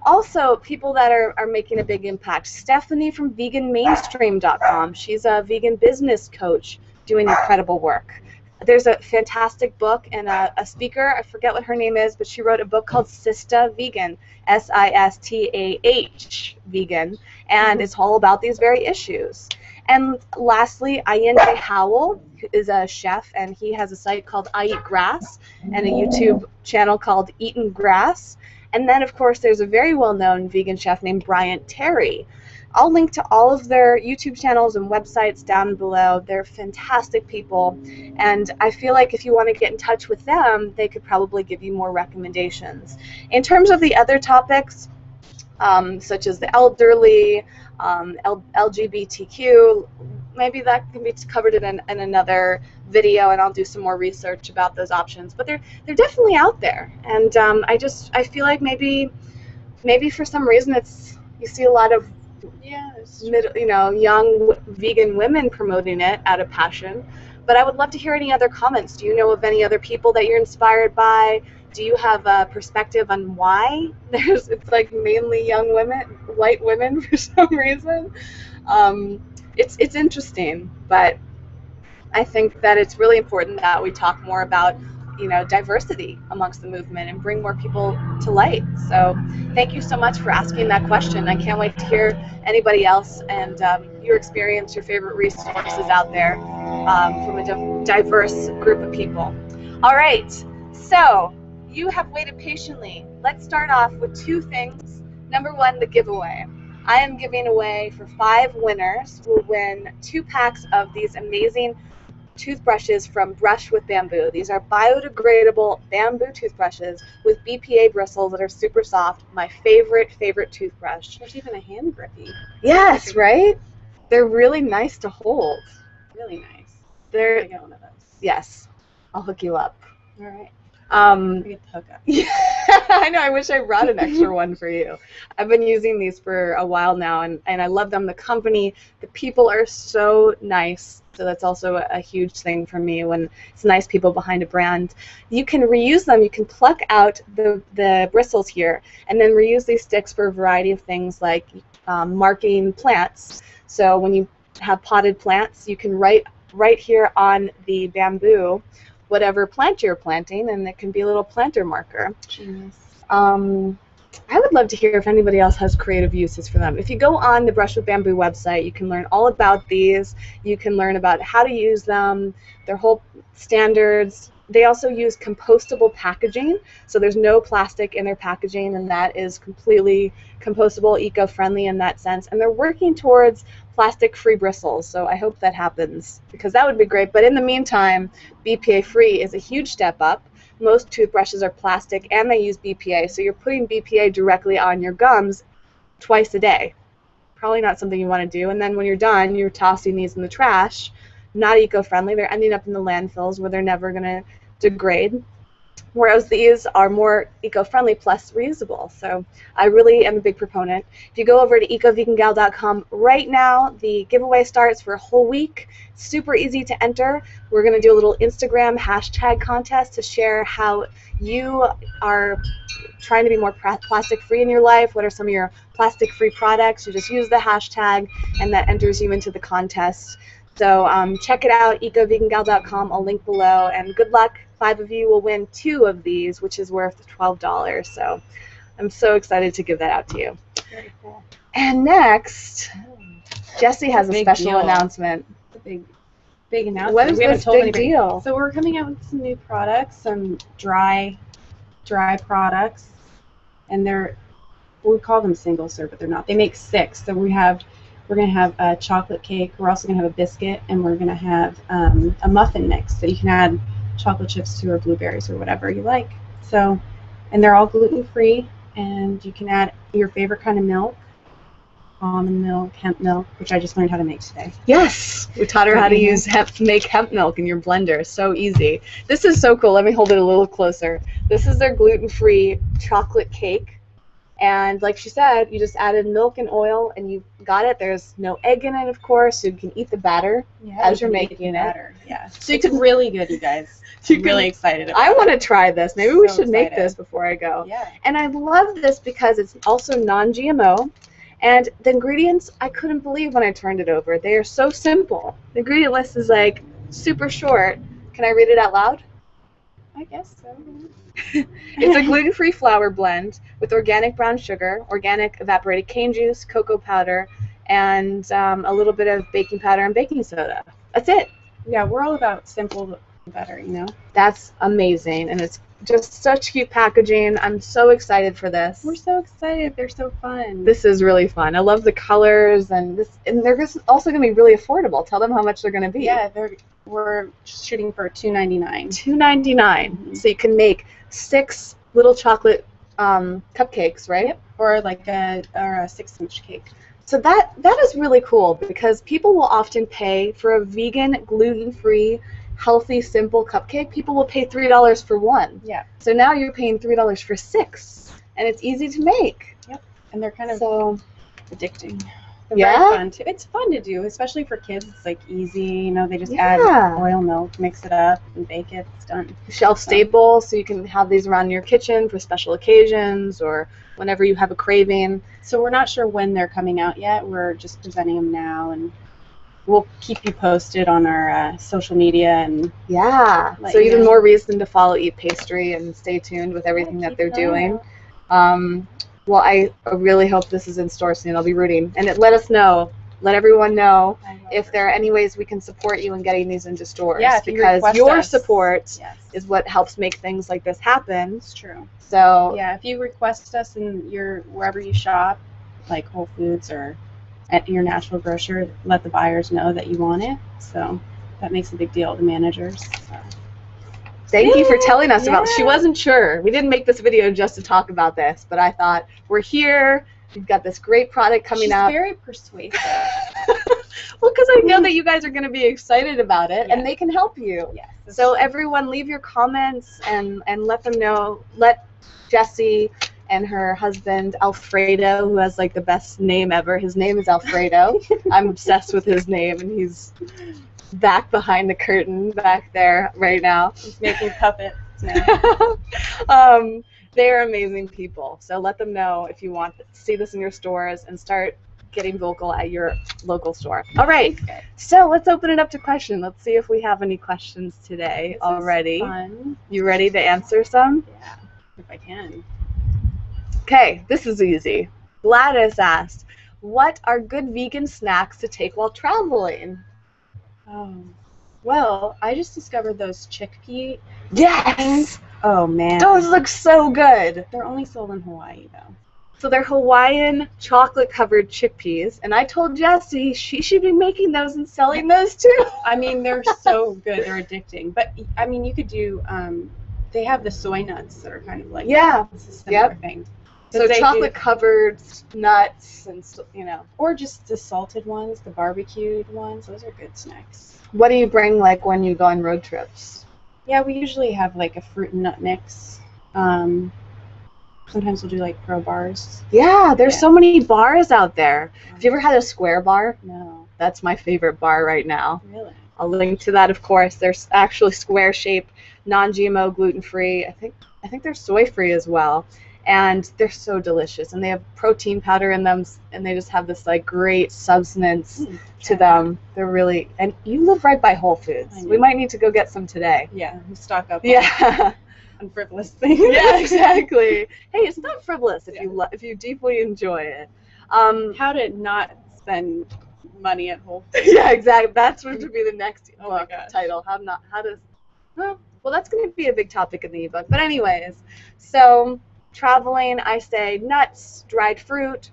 Also, people that are making a big impact. Stephanie from veganmainstream.com. She's a vegan business coach doing incredible work. There's a fantastic book and a speaker, I forget what her name is, but she wrote a book called Sista Vegan, Sistah Vegan, and it's all about these very issues. And lastly, Ayende Howell is a chef, and he has a site called I Eat Grass and a YouTube channel called Eatin' Grass. And then, of course, there's a very well-known vegan chef named Bryant Terry. I'll link to all of their YouTube channels and websites down below. They're fantastic people, and I feel like if you want to get in touch with them, they could probably give you more recommendations. In terms of the other topics, such as the elderly, LGBTQ, maybe that can be covered in another video, and I'll do some more research about those options. But they're definitely out there, and I feel like maybe for some reason you see a lot of young vegan women promoting it out of passion. But I would love to hear any other comments. Do you know of any other people that you're inspired by? Do you have a perspective on why it's like mainly young women, white women for some reason? It's interesting, but I think that it's really important that we talk more about diversity amongst the movement and bring more people to light. So thank you so much for asking that question. I can't wait to hear anybody else and your experience, your favorite resources out there from a diverse group of people. All right, so you have waited patiently. Let's start off with two things. Number one, the giveaway. I am giving away for 5 winners who will win 2 packs of these amazing toothbrushes from Brush with Bamboo. These are biodegradable bamboo toothbrushes with BPA bristles that are super soft. My favorite toothbrush. There's even a hand grippy. Yes, right? They're really nice to hold. Really nice. They're I got one of those. Yes, I'll hook you up. All right. We get the hookup. Yeah, I know. I wish I brought an extra one for you. I've been using these for a while now, and I love them. The company, the people are so nice. So that's also a huge thing for me when it's nice people behind a brand. You can reuse them. You can pluck out the bristles here and then reuse these sticks for a variety of things like marking plants. So when you have potted plants, you can write right here on the bamboo whatever plant you're planting, and it can be a little planter marker. Genius. I would love to hear if anybody else has creative uses for them. If you go on the Brush with Bamboo website, you can learn all about these. You can learn about how to use them, their whole standards. They also use compostable packaging, so there's no plastic in their packaging, and that is completely compostable, eco-friendly in that sense. And they're working towards plastic-free bristles, so I hope that happens, because that would be great. But in the meantime, BPA-free is a huge step up. Most toothbrushes are plastic, and they use BPA, so you're putting BPA directly on your gums twice a day. Probably not something you want to do. And then when you're done, you're tossing these in the trash. Not eco-friendly. They're ending up in the landfills where they're never going to degrade, whereas these are more eco-friendly plus reusable. So I really am a big proponent. If you go over to ecovegangal.com right now, the giveaway starts for a whole week. Super easy to enter. We're going to do a little Instagram hashtag contest to share how you are trying to be more plastic-free in your life. What are some of your plastic-free products? You just use the hashtag, and that enters you into the contest. So check it out, ecovegangal.com. I'll link below. And good luck. 5 of you will win 2 of these, which is worth $12. So I'm so excited to give that out to you. Very cool. And next, Jessie has a special announcement. It's a big announcement. What is this big deal? So we're coming out with some new products, some dry products, and we call them single serve, but they're not. They make 6. So we're going to have a chocolate cake. We're also going to have a biscuit, and we're going to have a muffin mix. So you can add chocolate chips to or blueberries or whatever you like. So, and they're all gluten-free, and you can add your favorite kind of milk, almond milk, hemp milk, which I just learned how to make today. Yes, we taught her how to make hemp milk in your blender. So easy. This is so cool. Let me hold it a little closer. This is their gluten-free chocolate cake. And like she said, you just added milk and oil, and you got it. There's no egg in it, of course, so you can eat the batter as you're making it. Yeah, so it's really good, you guys. I'm really excited about I want to try this. Maybe we should make this before I go. Yeah. And I love this because it's also non-GMO. And the ingredients, I couldn't believe when I turned it over. They are so simple. The ingredient list is like super short. Can I read it out loud? I guess so. It's a gluten-free flour blend with organic brown sugar, organic evaporated cane juice, cocoa powder, and a little bit of baking powder and baking soda. That's it. Yeah, we're all about simple better, you know? That's amazing, and it's just such cute packaging. I'm so excited for this. We're so excited. They're so fun. This is really fun. I love the colors, and they're also going to be really affordable. Tell them how much they're going to be. Yeah, we're shooting for $2.99. $2.99. Mm-hmm. So you can make 6 little chocolate cupcakes, right? Yep. Or like a 6-inch cake. So that is really cool because people will often pay for a vegan, gluten-free, healthy, simple cupcake. People will pay $3 for one. Yeah. So now you're paying $3 for 6, and it's easy to make. Yep. And they're kind of addicting. They're very fun too. It's fun to do, especially for kids. It's like easy, you know. They just add oil, milk, mix it up, and bake it. It's done. Shelf staple, so you can have these around your kitchen for special occasions or whenever you have a craving. So we're not sure when they're coming out yet. We're just presenting them now, and we'll keep you posted on our social media and Yeah. let So you even know. more reason to follow EatPastry and stay tuned with everything that keep they're an eye doing. out. Well, I really hope this is in store soon. I'll be rooting. And let us know. Let everyone know if there are any ways we can support you in getting these into stores. Yeah, if you because request your us. support Yes. is what helps make things like this happen. It's true. So Yeah, if you request us in your wherever you shop, like Whole Foods or at your natural grocer, let the buyers know that you want it. So that makes a big deal to managers. So. thank you for telling us about. She Yeah. wasn't sure. We didn't make this video just to talk about this, but I thought we're here. We've got this great product coming out. She's very persuasive. Well, because I know that you guys are going to be excited about it, and Yes. they can help you. Yes. So everyone, leave your comments and let them know. Let Jessie and her husband Alfredo, who has like the best name ever. His name is Alfredo. I'm obsessed with his name, and he's back behind the curtain back there right now. He's making puppets now. They're amazing people. So let them know if you want to see this in your stores and start getting vocal at your local store. All right. So let's open it up to questions. Let's see if we have any questions today This already. is fun. You ready to answer some? Yeah, if I can. Okay, this is easy. Gladys asked, what are good vegan snacks to take while traveling? Oh, well, I just discovered those chickpea. Yes! Oh man, Those look so good. they're only sold in Hawaii though. So they're Hawaiian chocolate-covered chickpeas, and I told Jessie she should be making those and selling those too. I mean, they're so good. They're addicting. But I mean, you could do. They have the soy nuts that are kind of like Yeah. it's a similar Yep. thing. So But they do- chocolate-covered nuts and or just the salted ones, the barbecued ones. Those are good snacks. What do you bring like when you go on road trips? Yeah, we usually have like a fruit and nut mix. Sometimes we'll do like pro bars. Yeah, there's Yeah. so many bars out there. Have you ever had a square bar? No, That's my favorite bar right now. really. I'll link to that, of course. There's actually square-shaped, non-GMO, gluten-free. I think they're soy-free as well, and they're so delicious. And they have protein powder in them, and they just have this like great substance to them. They're really. And you live right by Whole Foods. I know. We might need to go get some today. Yeah, we stock up. Yeah. On frivolous things. Yeah, exactly. Hey, it's not frivolous if Yeah. if you deeply enjoy it. How to not spend money at Whole Foods. Yeah, exactly. That's what would be the next Oh my book gosh. title. Well, that's going to be a big topic in the ebook. But anyways, so traveling, I say nuts, dried fruit,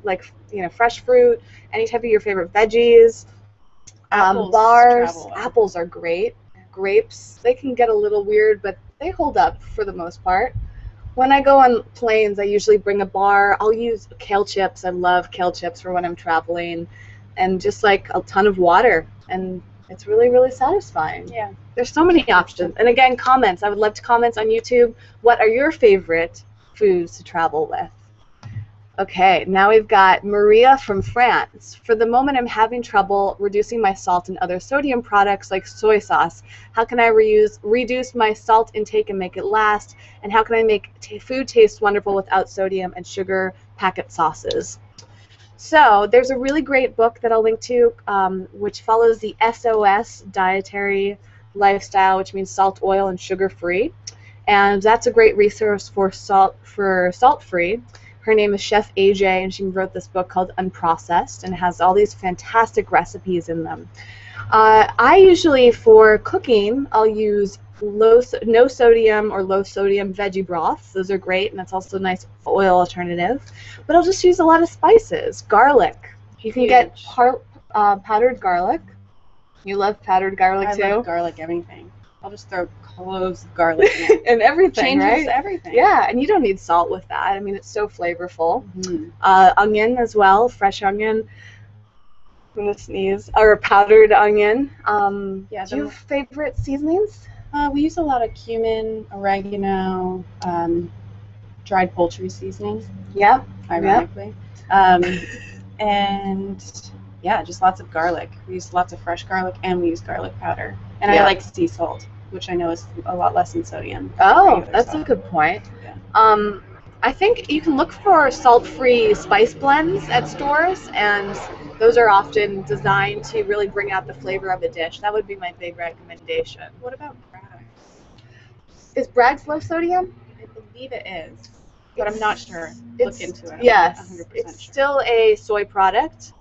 like fresh fruit, any type of your favorite veggies, Apples bars. travel well. Apples are great. Grapes, they can get a little weird, but they hold up for the most part. When I go on planes, I usually bring a bar. I'll use kale chips. I love kale chips for when I'm traveling, and just like a ton of water, and it's really, really satisfying. Yeah. There's so many options. And again, comments. I would love to comment on YouTube. What are your favorite foods to travel with? Okay, now we've got Maria from France. For the moment, I'm having trouble reducing my salt and other sodium products like soy sauce. How can I reduce my salt intake and make it last? And how can I make food taste wonderful without sodium and sugar packet sauces? So there's a really great book that I'll link to, which follows the SOS dietary lifestyle, which means salt, oil, and sugar-free. And that's a great resource for salt-free. Her name is Chef AJ, and she wrote this book called Unprocessed, and has all these fantastic recipes in them. I usually, for cooking, I'll use no sodium or low sodium veggie broths. Those are great, and that's also a nice oil alternative. But I'll just use a lot of spices. Garlic. You can get powdered garlic. You love powdered garlic too? I love garlic everything. I'll just throw cloves of garlic in it. And everything, Changes right? everything. Yeah, and you don't need salt with that. I mean, it's so flavorful. Mm-hmm. Onion as well, fresh onion. I'm gonna sneeze. Or powdered onion. Yeah, do you have favorite seasonings? We use a lot of cumin, oregano, dried poultry seasoning, Yep. ironically. And yeah, just lots of garlic. We use lots of fresh garlic, and we use garlic powder. And Yeah. I like sea salt, which I know is a lot less in sodium. than Oh, regular that's salt. a good point. Yeah. I think you can look for salt-free spice blends at stores, and those are often designed to really bring out the flavor of a dish. That would be my big recommendation. What about Bragg's? Is Bragg's low sodium? I believe it is, but I'm not sure. Look into it. I'm Yes, not 100% it's sure. still a soy product.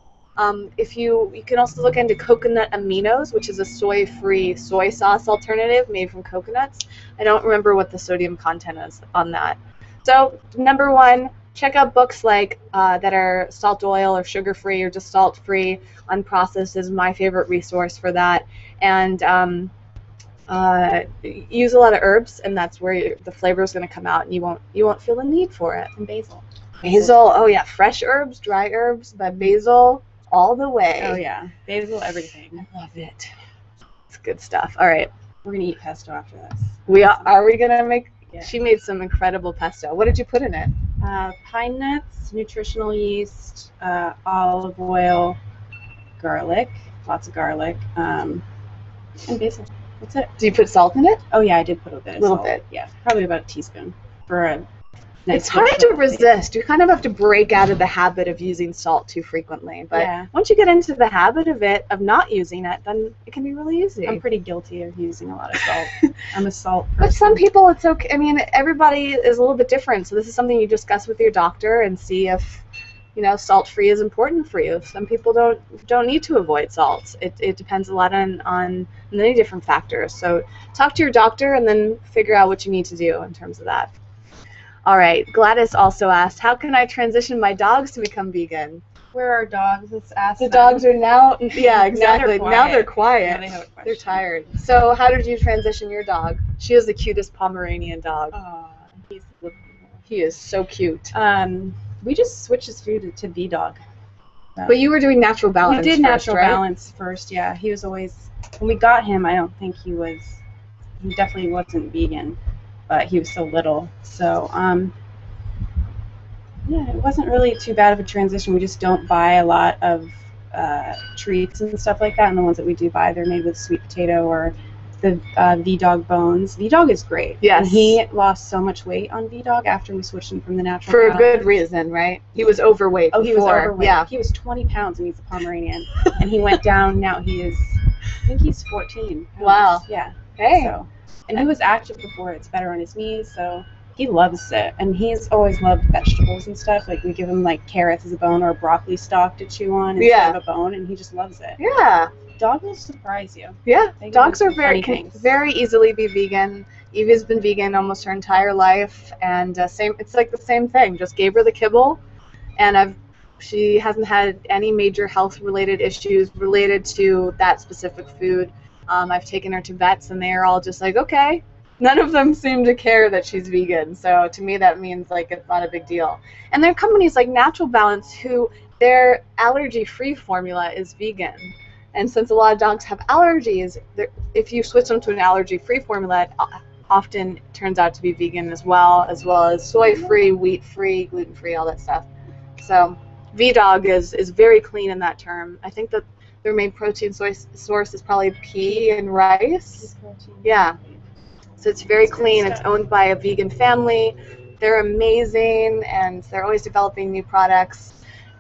If you can also look into coconut aminos, which is a soy-free soy sauce alternative made from coconuts. I don't remember what the sodium content is on that. So number one, check out books like that are salt oil or sugar-free or just salt-free. Unprocessed is my favorite resource for that. And use a lot of herbs, and that's where the flavor is going to come out, and you won't feel the need for it. And basil. Basil, oh yeah, fresh herbs, dry herbs, but basil all the way. Oh yeah, basil, everything. I love it. It's good stuff. All right, We're gonna eat pesto after this. are we gonna make? Yeah. She made some incredible pesto. What did you put in it? Pine nuts, nutritional yeast, olive oil, garlic, lots of garlic, and basil. That's it. Do you put salt in it? Oh yeah, I did put a bit of Little salt. bit. Yeah, probably about a teaspoon for a nice. It's hard to resist. You kind of have to break out of the habit of using salt too frequently. But Yeah. once you get into the habit of not using it, then it can be really easy. I'm pretty guilty of using a lot of salt. I'm a salt person. But some people, it's okay. I mean, everybody is a little bit different. So this is something you discuss with your doctor and see if, salt-free is important for you. Some people don't need to avoid salt. It depends a lot on many different factors. So talk to your doctor and then figure out what you need to do in terms of that. All right. Gladys also asked, how can I transition my dogs to become vegan? Where are dogs? Let's ask The them. dogs are now, yeah, exactly. Now they're quiet. Now they have a question. They're tired. So how did you transition your dog? She is the cutest Pomeranian dog. He's He is so cute. we just switched his food to V-Dog. But you were doing natural balance. We did natural right? balance first, yeah. He was always, when we got him, I don't think he definitely wasn't vegan, but he was so little. So, yeah, it wasn't really too bad of a transition. We just don't buy a lot of treats and stuff like that, and the ones that we do buy, they're made with sweet potato or the V-Dog bones. V-Dog is great. Yes. And he lost so much weight on V-Dog after we switched him from the natural For a balance. good reason, right? He was overweight Oh, before. he was overweight. Yeah. He was 20 pounds and he's a Pomeranian. And he went down, now he is, I think he's 14 pounds. Wow. Yeah. Hey. So, and he was active before. It's better on his knees, so he loves it. And he's always loved vegetables and stuff. Like, we give him, like, carrots as a bone or a broccoli stalk to chew on instead of a bone, and he just loves it. Yeah. Dog will surprise you. Yeah. They do Dogs are funny can things. very easily be vegan. Evie's been vegan almost her entire life, and it's like the same thing. Just gave her the kibble, and she hasn't had any major health-related issues related to that specific food. I've taken her to vets, and they are all just like, okay. None of them seem to care that she's vegan, so to me that means like it's not a big deal. And there are companies like Natural Balance who their allergy-free formula is vegan. And since a lot of dogs have allergies, if you switch them to an allergy-free formula, it often turns out to be vegan as well as soy-free, wheat-free, gluten-free, all that stuff. So V-Dog is very clean in that term. I think that their main protein source is probably pea and rice. Yeah. So it's very clean. It's owned by a vegan family. They're amazing, and they're always developing new products.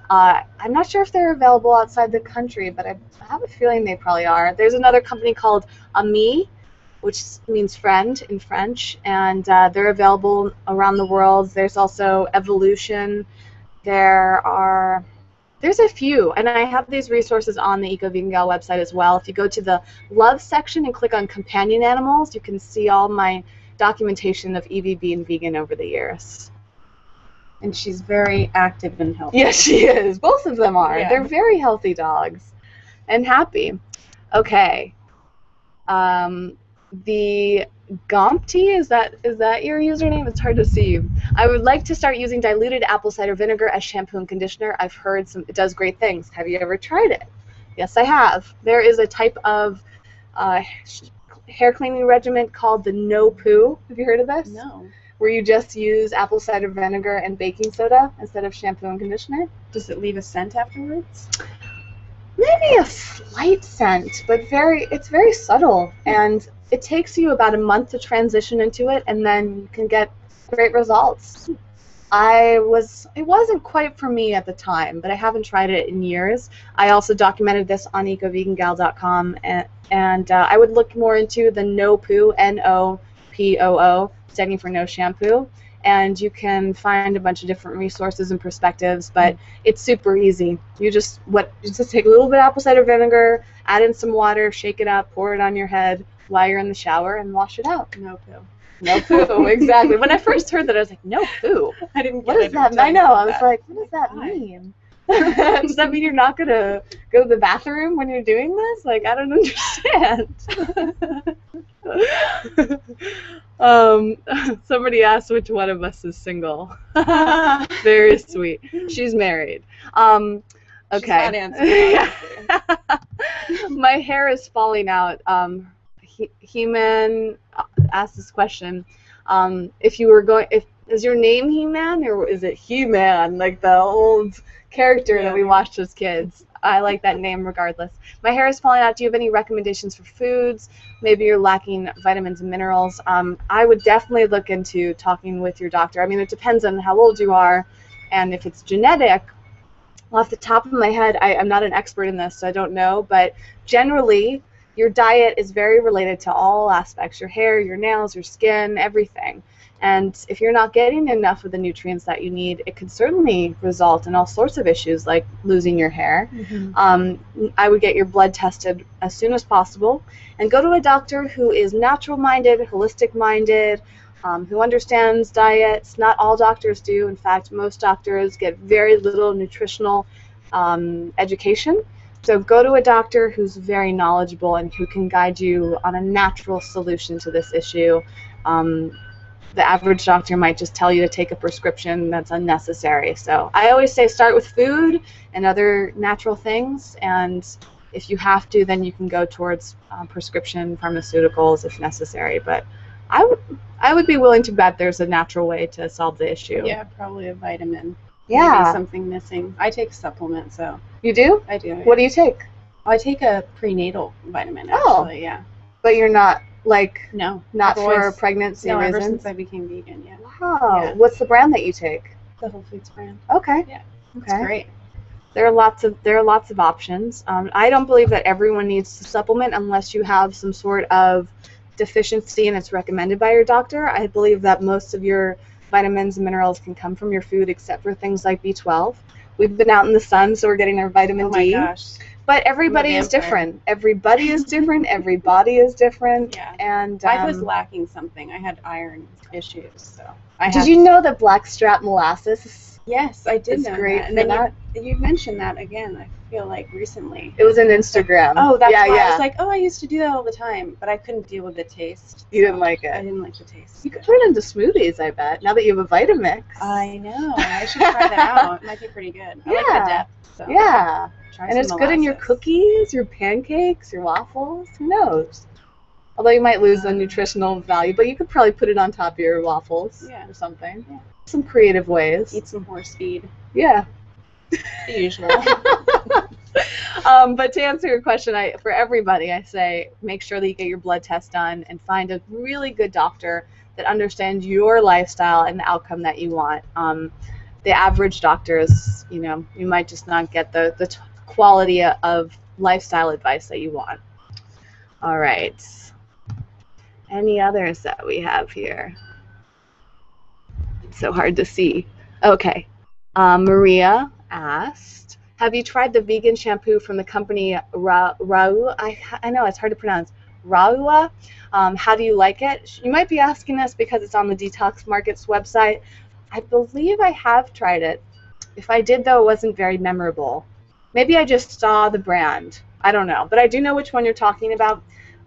I'm not sure if they're available outside the country, but I have a feeling they probably are. There's another company called Ami, which means friend in French, and they're available around the world. There's also Evolution. There's a few, and I have these resources on the Eco Vegan Gal website as well. If you go to the Love section and click on Companion Animals, you can see all my documentation of Evie being vegan over the years. And she's very active and healthy. Yes, she is. Both of them are. Yeah. They're very healthy dogs and happy. Okay. The Gompty, is that your username? It's hard to see. I would like to start using diluted apple cider vinegar as shampoo and conditioner. I've heard it does great things. Have you ever tried it? Yes, I have. There is a type of hair cleaning regimen called the no-poo. Have you heard of this? No. Where you just use apple cider vinegar and baking soda instead of shampoo and conditioner. Does it leave a scent afterwards? Maybe a slight scent, but it's very subtle, and it takes you about a month to transition into it, and then you can get great results. It wasn't quite for me at the time, but I haven't tried it in years. I also documented this on ecovegangal.com, and I would look more into the no-poo, NOPOO, standing for no shampoo, and you can find a bunch of different resources and perspectives, but it's super easy. You just take a little bit of apple cider vinegar, add in some water, shake it up, pour it on your head while you're in the shower, and wash it out. No-poo. No-poo, exactly. When I first heard that, I was like, no-poo? I didn't get What it. does that mean? I know, I was like, what does that mean? Does that mean you're not going to go to the bathroom when you're doing this? Like, I don't understand. Somebody asked which one of us is single. Very sweet. She's married. Okay. She's not answering. My hair is falling out. He-Man asked this question. Is your name He-Man, or is it He-Man, like the old character that we watched as kids? I like that name regardless. My hair is falling out. Do you have any recommendations for foods? Maybe you're lacking vitamins and minerals. I would definitely look into talking with your doctor. I mean, it depends on how old you are, and if it's genetic. Off the top of my head, I'm not an expert in this, so I don't know, but generally, your diet is very related to all aspects, your hair, your nails, your skin, everything. And if you're not getting enough of the nutrients that you need, it could certainly result in all sorts of issues like losing your hair. I would get your blood tested as soon as possible and go to a doctor who is natural-minded, holistic-minded, who understands diets. Not all doctors do. In fact, most doctors get very little nutritional education. So go to a doctor who's very knowledgeable and who can guide you on a natural solution to this issue. The average doctor might just tell you to take a prescription that's unnecessary. So I always say start with food and other natural things, and if you have to, then you can go towards prescription pharmaceuticals if necessary. But I would be willing to bet there's a natural way to solve the issue. Yeah, probably a vitamin. Yeah. Maybe something missing. I take supplements, so. You do? I do. What do you take? I take a prenatal vitamin, actually, yeah. But you're not, like, no, not for pregnancy reasons? Ever since I became vegan, yeah. Wow. Yeah. What's the brand that you take? The Whole Foods brand. Okay. Yeah. Okay. It's great. There are lots of options. I don't believe that everyone needs to supplement unless you have some sort of deficiency and it's recommended by your doctor. I believe that most of your vitamins and minerals can come from your food except for things like B12. We've been out in the sun, so we're getting our vitamin D. Oh my gosh. But everybody is different. Everybody is different. Everybody is different. Yeah. And I was lacking something. I had iron issues, so. Did you know that blackstrap molasses? Yes, I did know great that. And then that. You mentioned that again, I feel like recently. It was on Instagram. Oh, that's why. Yeah. I was like, I used to do that all the time, but I couldn't deal with the taste. You didn't like it? I didn't like the taste. You could put it into smoothies, I bet, now that you have a Vitamix. I know. I should try that out. It might be pretty good. I like the depth. So Yeah. try And some it's good in your molasses. cookies, your pancakes, your waffles. Who knows? Although you might lose the nutritional value, but you could probably put it on top of your waffles or something. Yeah. Some creative ways. Eat some horse feed. Yeah. The usual. But to answer your question, for everybody, I say make sure that you get your blood test done and find a really good doctor that understands your lifestyle and the outcome that you want. The average doctors, you might just not get the quality of lifestyle advice that you want. All right. Any others that we have here? It's so hard to see. Okay. Maria asked, have you tried the vegan shampoo from the company Rau? I know, it's hard to pronounce. Raua? How do you like it? You might be asking this because it's on the Detox Market's website. I believe I have tried it. If I did, though, it wasn't very memorable. Maybe I just saw the brand. I don't know. But I do know which one you're talking about.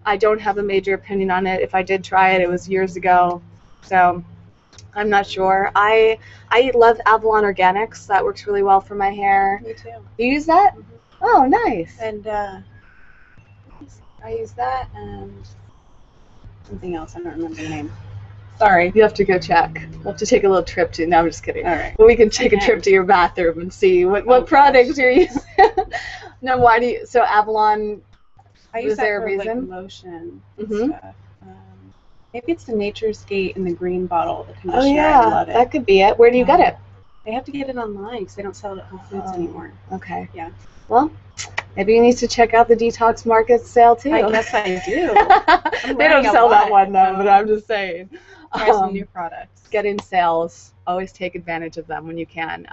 I don't have a major opinion on it. If I did try it, it was years ago. So I'm not sure. I love Avalon Organics. That works really well for my hair. Me too. You use that? Mhm. Oh, nice. And I use that and something else. I don't remember the name. Sorry. You have to go check. We'll have to take a little trip to. No, I'm just kidding. All right. Well, we can take a trip to your bathroom and see what products you're using. No, why do you? So Avalon. I Was use that there a for reason? like lotion and Mhm. stuff. Maybe it's the Nature's Gate in the green bottle, the Oh conditioner. yeah, I love it. that could be it. Where do you get it? They have to get it online because they don't sell it at Whole Foods anymore. Okay. Yeah. Well, maybe you need to check out the Detox Market sale too. I guess I do. They don't learning a sell that lot. one though, No. but I'm just saying. Try some new products. Get in sales. Always take advantage of them when you can.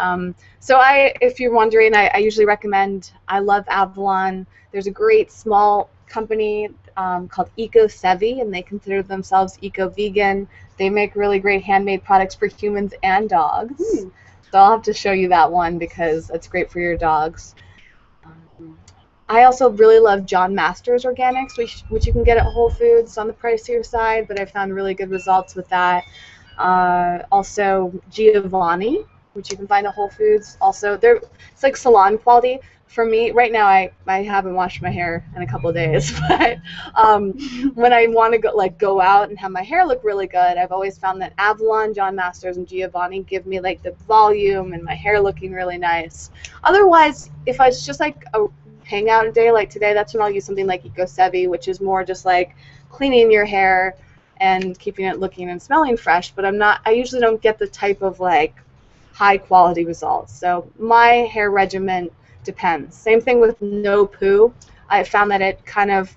So if you're wondering, I usually recommend, I love Avalon. There's a great small company called Eco-Sevi, and they consider themselves eco-vegan. They make really great handmade products for humans and dogs. So I'll have to show you that one because it's great for your dogs. I also really love John Master's Organics, which you can get at Whole Foods on the pricier side, but I found really good results with that. Also Giovanni, which you can find at Whole Foods. Also, it's like salon quality. For me, right now, I haven't washed my hair in a couple of days, but when I want to go out and have my hair look really good, I've always found that Avalon, John Masters, and Giovanni give me like the volume and my hair looking really nice. Otherwise, if it's just like a hangout day like today, that's when I'll use something like Eco-Sevi, which is more just like cleaning your hair and keeping it looking and smelling fresh. But I usually don't get the type of like high quality results. So my hair regimen depends. Same thing with no-poo. I found that it kind of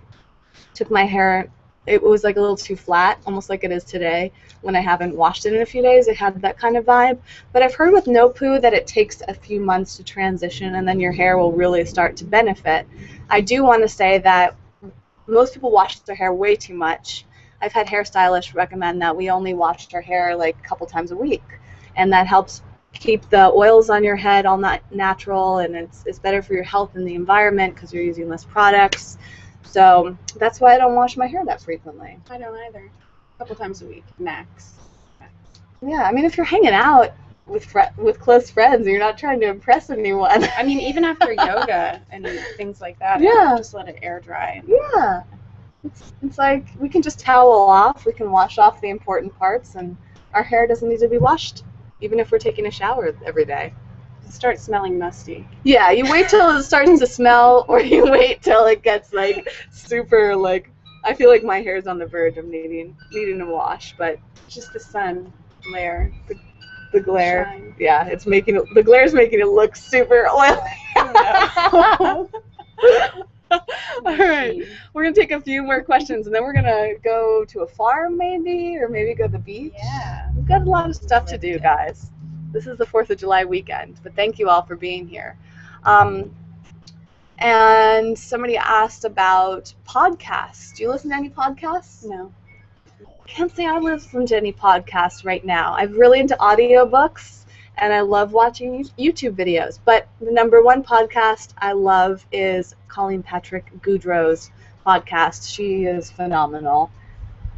took my hair, it was like a little too flat, almost like it is today when I haven't washed it in a few days. It had that kind of vibe. But I've heard with no-poo that it takes a few months to transition and then your hair will really start to benefit. I do want to say that most people wash their hair way too much. I've had hairstylists recommend that we only wash our hair like a couple times a week, and that helps keep the oils on your head all natural, and it's better for your health and the environment because you're using less products. So that's why I don't wash my hair that frequently. I don't either. A couple times a week, max. Yeah, I mean, if you're hanging out with close friends and you're not trying to impress anyone. I mean, even after yoga and things like that, Yeah. just let it air dry. Yeah. It's like we can just towel off, we can wash off the important parts, and our hair doesn't need to be washed, even if we're taking a shower every day. It starts smelling musty. Yeah, you wait till it starts to smell, or you wait till it gets like super like, I feel like my hair is on the verge of needing to wash, but Just the sun glare. the glare, Shine. yeah, the glare is making it look super oily. All right, we're gonna take a few more questions, and then we're gonna go to a farm, maybe, or maybe go to the beach. Yeah. We've got a lot of stuff to do, guys. This is the 4th of July weekend, but thank you all for being here. And somebody asked about podcasts. Do you listen to any podcasts? No. Can't say I listen to any podcasts right now. I'm really into audiobooks, and I love watching YouTube videos. But the #1 podcast I love is Colleen Patrick Goudreau's podcast. She is phenomenal,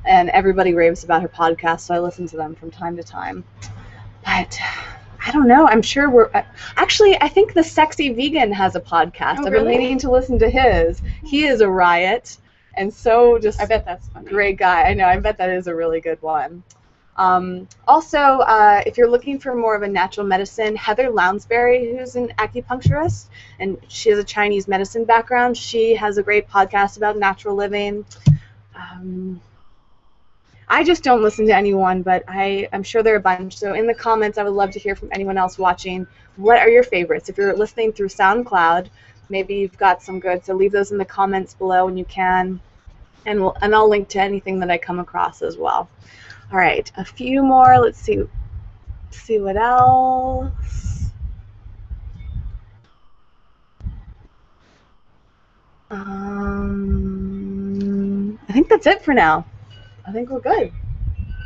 and everybody raves about her podcast, so I listen to them from time to time. But I don't know. I'm sure actually, I think the Sexy Vegan has a podcast. Oh, I've been really? meaning to listen to his. He is a riot, and so just I bet that's funny. great guy. I know. I bet that is a really good one. Also, if you're looking for more of a natural medicine, Heather Lounsbury, who's an acupuncturist, and she has a Chinese medicine background, she has a great podcast about natural living. I just don't listen to anyone, but I'm sure there are a bunch. So in the comments, I would love to hear from anyone else watching. What are your favorites? If you're listening through SoundCloud, maybe you've got some good. So leave those in the comments below when you can, and I'll link to anything that I come across as well. All right, a few more. Let's see what else. I think that's it for now. I think we're good.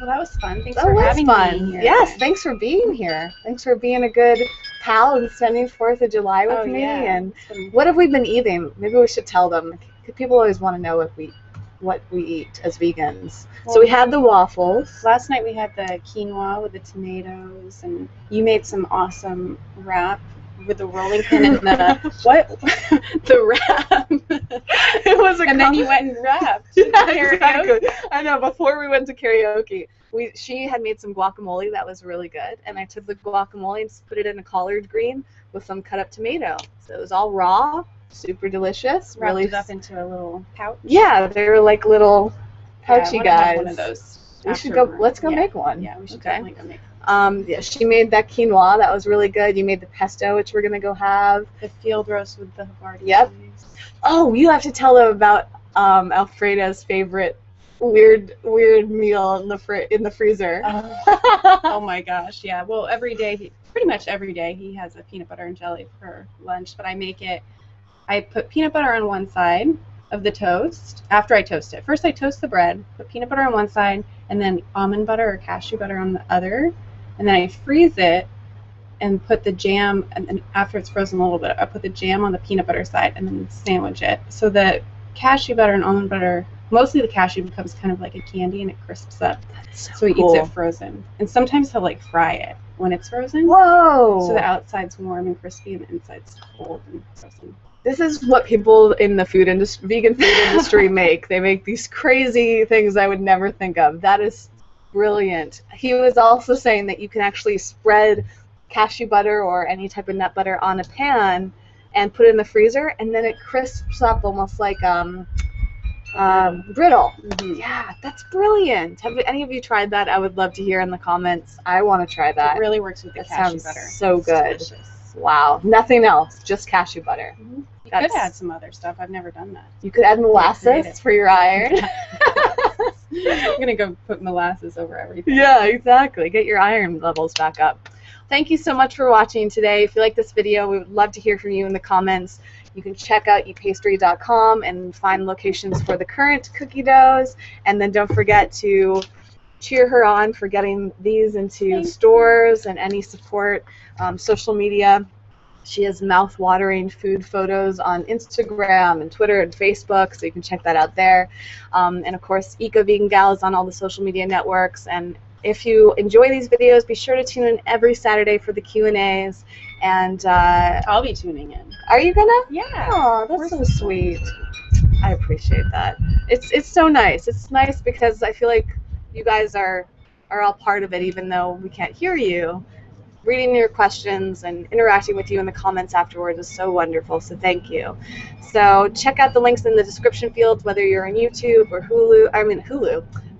Well, that was fun. Thanks That for was having fun. me here. Yes, thanks for being here. Thanks for being a good pal and spending 4th of July with me. Yeah. And what have we been eating? Maybe we should tell them. People always want to know what we eat as vegans. Well, so we had the waffles. Last night we had the quinoa with the tomatoes, and you made some awesome wrap with the rolling pin and the what? The wrap. It was and then you went and rapped. Yeah, exactly. I know. Before we went to karaoke, she had made some guacamole that was really good, and I took the guacamole and put it in a collard green with some cut up tomato. So it was all raw, super delicious. Wrapped really it up into a little pouch. Yeah, they were like little pouchy I guys. have one of those. We should go. Let's go make one. Yeah, we should definitely go make one. Yeah, she made that quinoa. That was really good. You made the pesto, which we're gonna go have. The field roast with the Havarti. Yep. Oh, you have to tell them about Alfreda's favorite weird meal in the freezer. Oh my gosh, yeah. Well, pretty much every day, he has a peanut butter and jelly for lunch. But I put peanut butter on one side of the toast after I toast it. First, I toast the bread, put peanut butter on one side, and then almond butter or cashew butter on the other, and then I freeze it and put the jam. And then after it's frozen a little bit, I put the jam on the peanut butter side and then sandwich it. So the cashew butter and almond butter, mostly the cashew, becomes kind of like a candy and it crisps up. That's so he eats it frozen. And sometimes he'll like fry it when it's frozen. Whoa! So the outside's warm and crispy and the inside's cold and frozen. This is what people in the vegan food industry make. They make these crazy things I would never think of. That is brilliant. He was also saying that you can actually spread cashew butter or any type of nut butter on a pan and put it in the freezer, and then it crisps up almost like brittle. Mm-hmm. Yeah, that's brilliant. Have any of you tried that? I would love to hear in the comments. I want to try that. It really works with the cashew butter. So it's good. Delicious. Wow. Nothing else, just cashew butter. Mm-hmm. You could add some other stuff. I've never done that. You could add molasses for your iron. I'm going to go put molasses over everything. Yeah, exactly. Get your iron levels back up. Thank you so much for watching today. If you like this video, we would love to hear from you in the comments. You can check out EatPastry.com and find locations for the current cookie doughs. And then don't forget to cheer her on for getting these into stores and any support. Social media. She has mouth-watering food photos on Instagram and Twitter and Facebook, so you can check that out there. And of course, Eco Vegan Gal is on all the social media networks. And if you enjoy these videos, be sure to tune in every Saturday for the Q&As. And I'll be tuning in. Are you gonna? Yeah. Oh, that's so sweet. I appreciate that. It's so nice. It's nice because I feel like you guys are all part of it, even though we can't hear you. Reading your questions and interacting with you in the comments afterwards is so wonderful, so thank you. So check out the links in the description field, whether you're on YouTube or Hulu.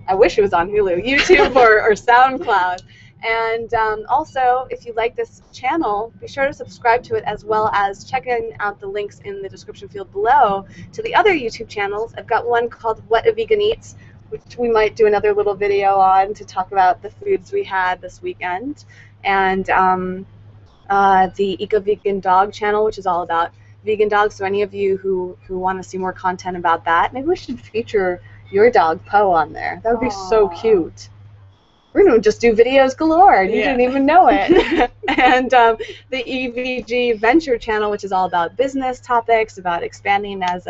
I wish it was on Hulu. YouTube or SoundCloud. And also, if you like this channel, be sure to subscribe to it, as well as checking out the links in the description field below to the other YouTube channels. I've got one called What a Vegan Eats, which we might do another little video on to talk about the foods we had this weekend. And the Eco Vegan Dog channel, which is all about vegan dogs. So any of you who want to see more content about that, maybe we should feature your dog Poe on there. That would be so cute. We're going to just do videos galore. You didn't even know it. And the EVG Venture channel, which is all about business topics, about expanding as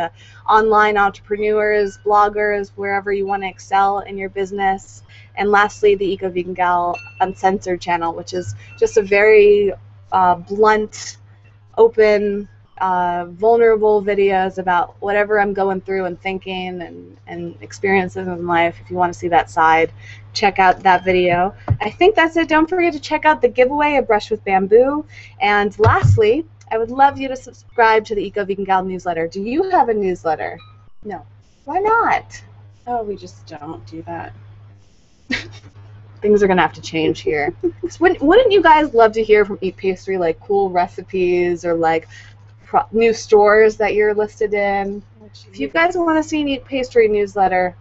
online entrepreneurs, bloggers, wherever you want to excel in your business. And lastly, the Eco Vegan Gal Uncensored channel, which is just a very blunt, open, vulnerable videos about whatever I'm going through and thinking and experiences in life. If you want to see that side, check out that video. I think that's it. Don't forget to check out the giveaway, A Brush with Bamboo. And lastly, I would love you to subscribe to the Eco Vegan Gal newsletter. Do you have a newsletter? No. Why not? Oh, we just don't do that. Things are gonna have to change here. Wouldn't you guys love to hear from EatPastry, like cool recipes or like new stores that you're listed in? If you guys want to see an EatPastry newsletter,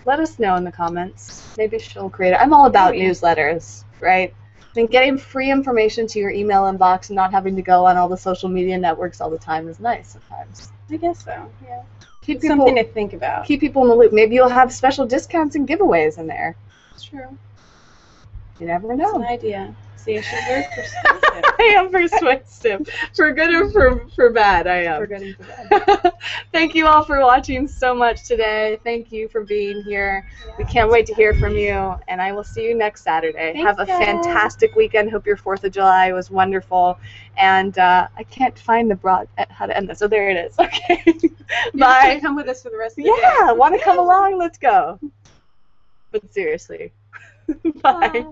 let us know in the comments. Maybe she'll create it. I'm all about newsletters, right? I think getting free information to your email inbox and not having to go on all the social media networks all the time is nice sometimes. I guess so, yeah. Keep people, something to think about. Keep people in the loop. Maybe you'll have special discounts and giveaways in there. It's true. You never know. It's an idea. See, I should very persuasive. I am persuasive. For good or for bad, I am. For good and for bad. Thank you all for watching so much today. Thank you for being here. Yeah, we can't wait to hear from you, and I will see you next Saturday. Thanks, have a fantastic weekend. Hope your 4th of July was wonderful. And I can't find the how to end this. So there it is. Okay. Bye. You come with us for the rest of the day. Yeah. Want to come along? Let's go. But seriously. Bye.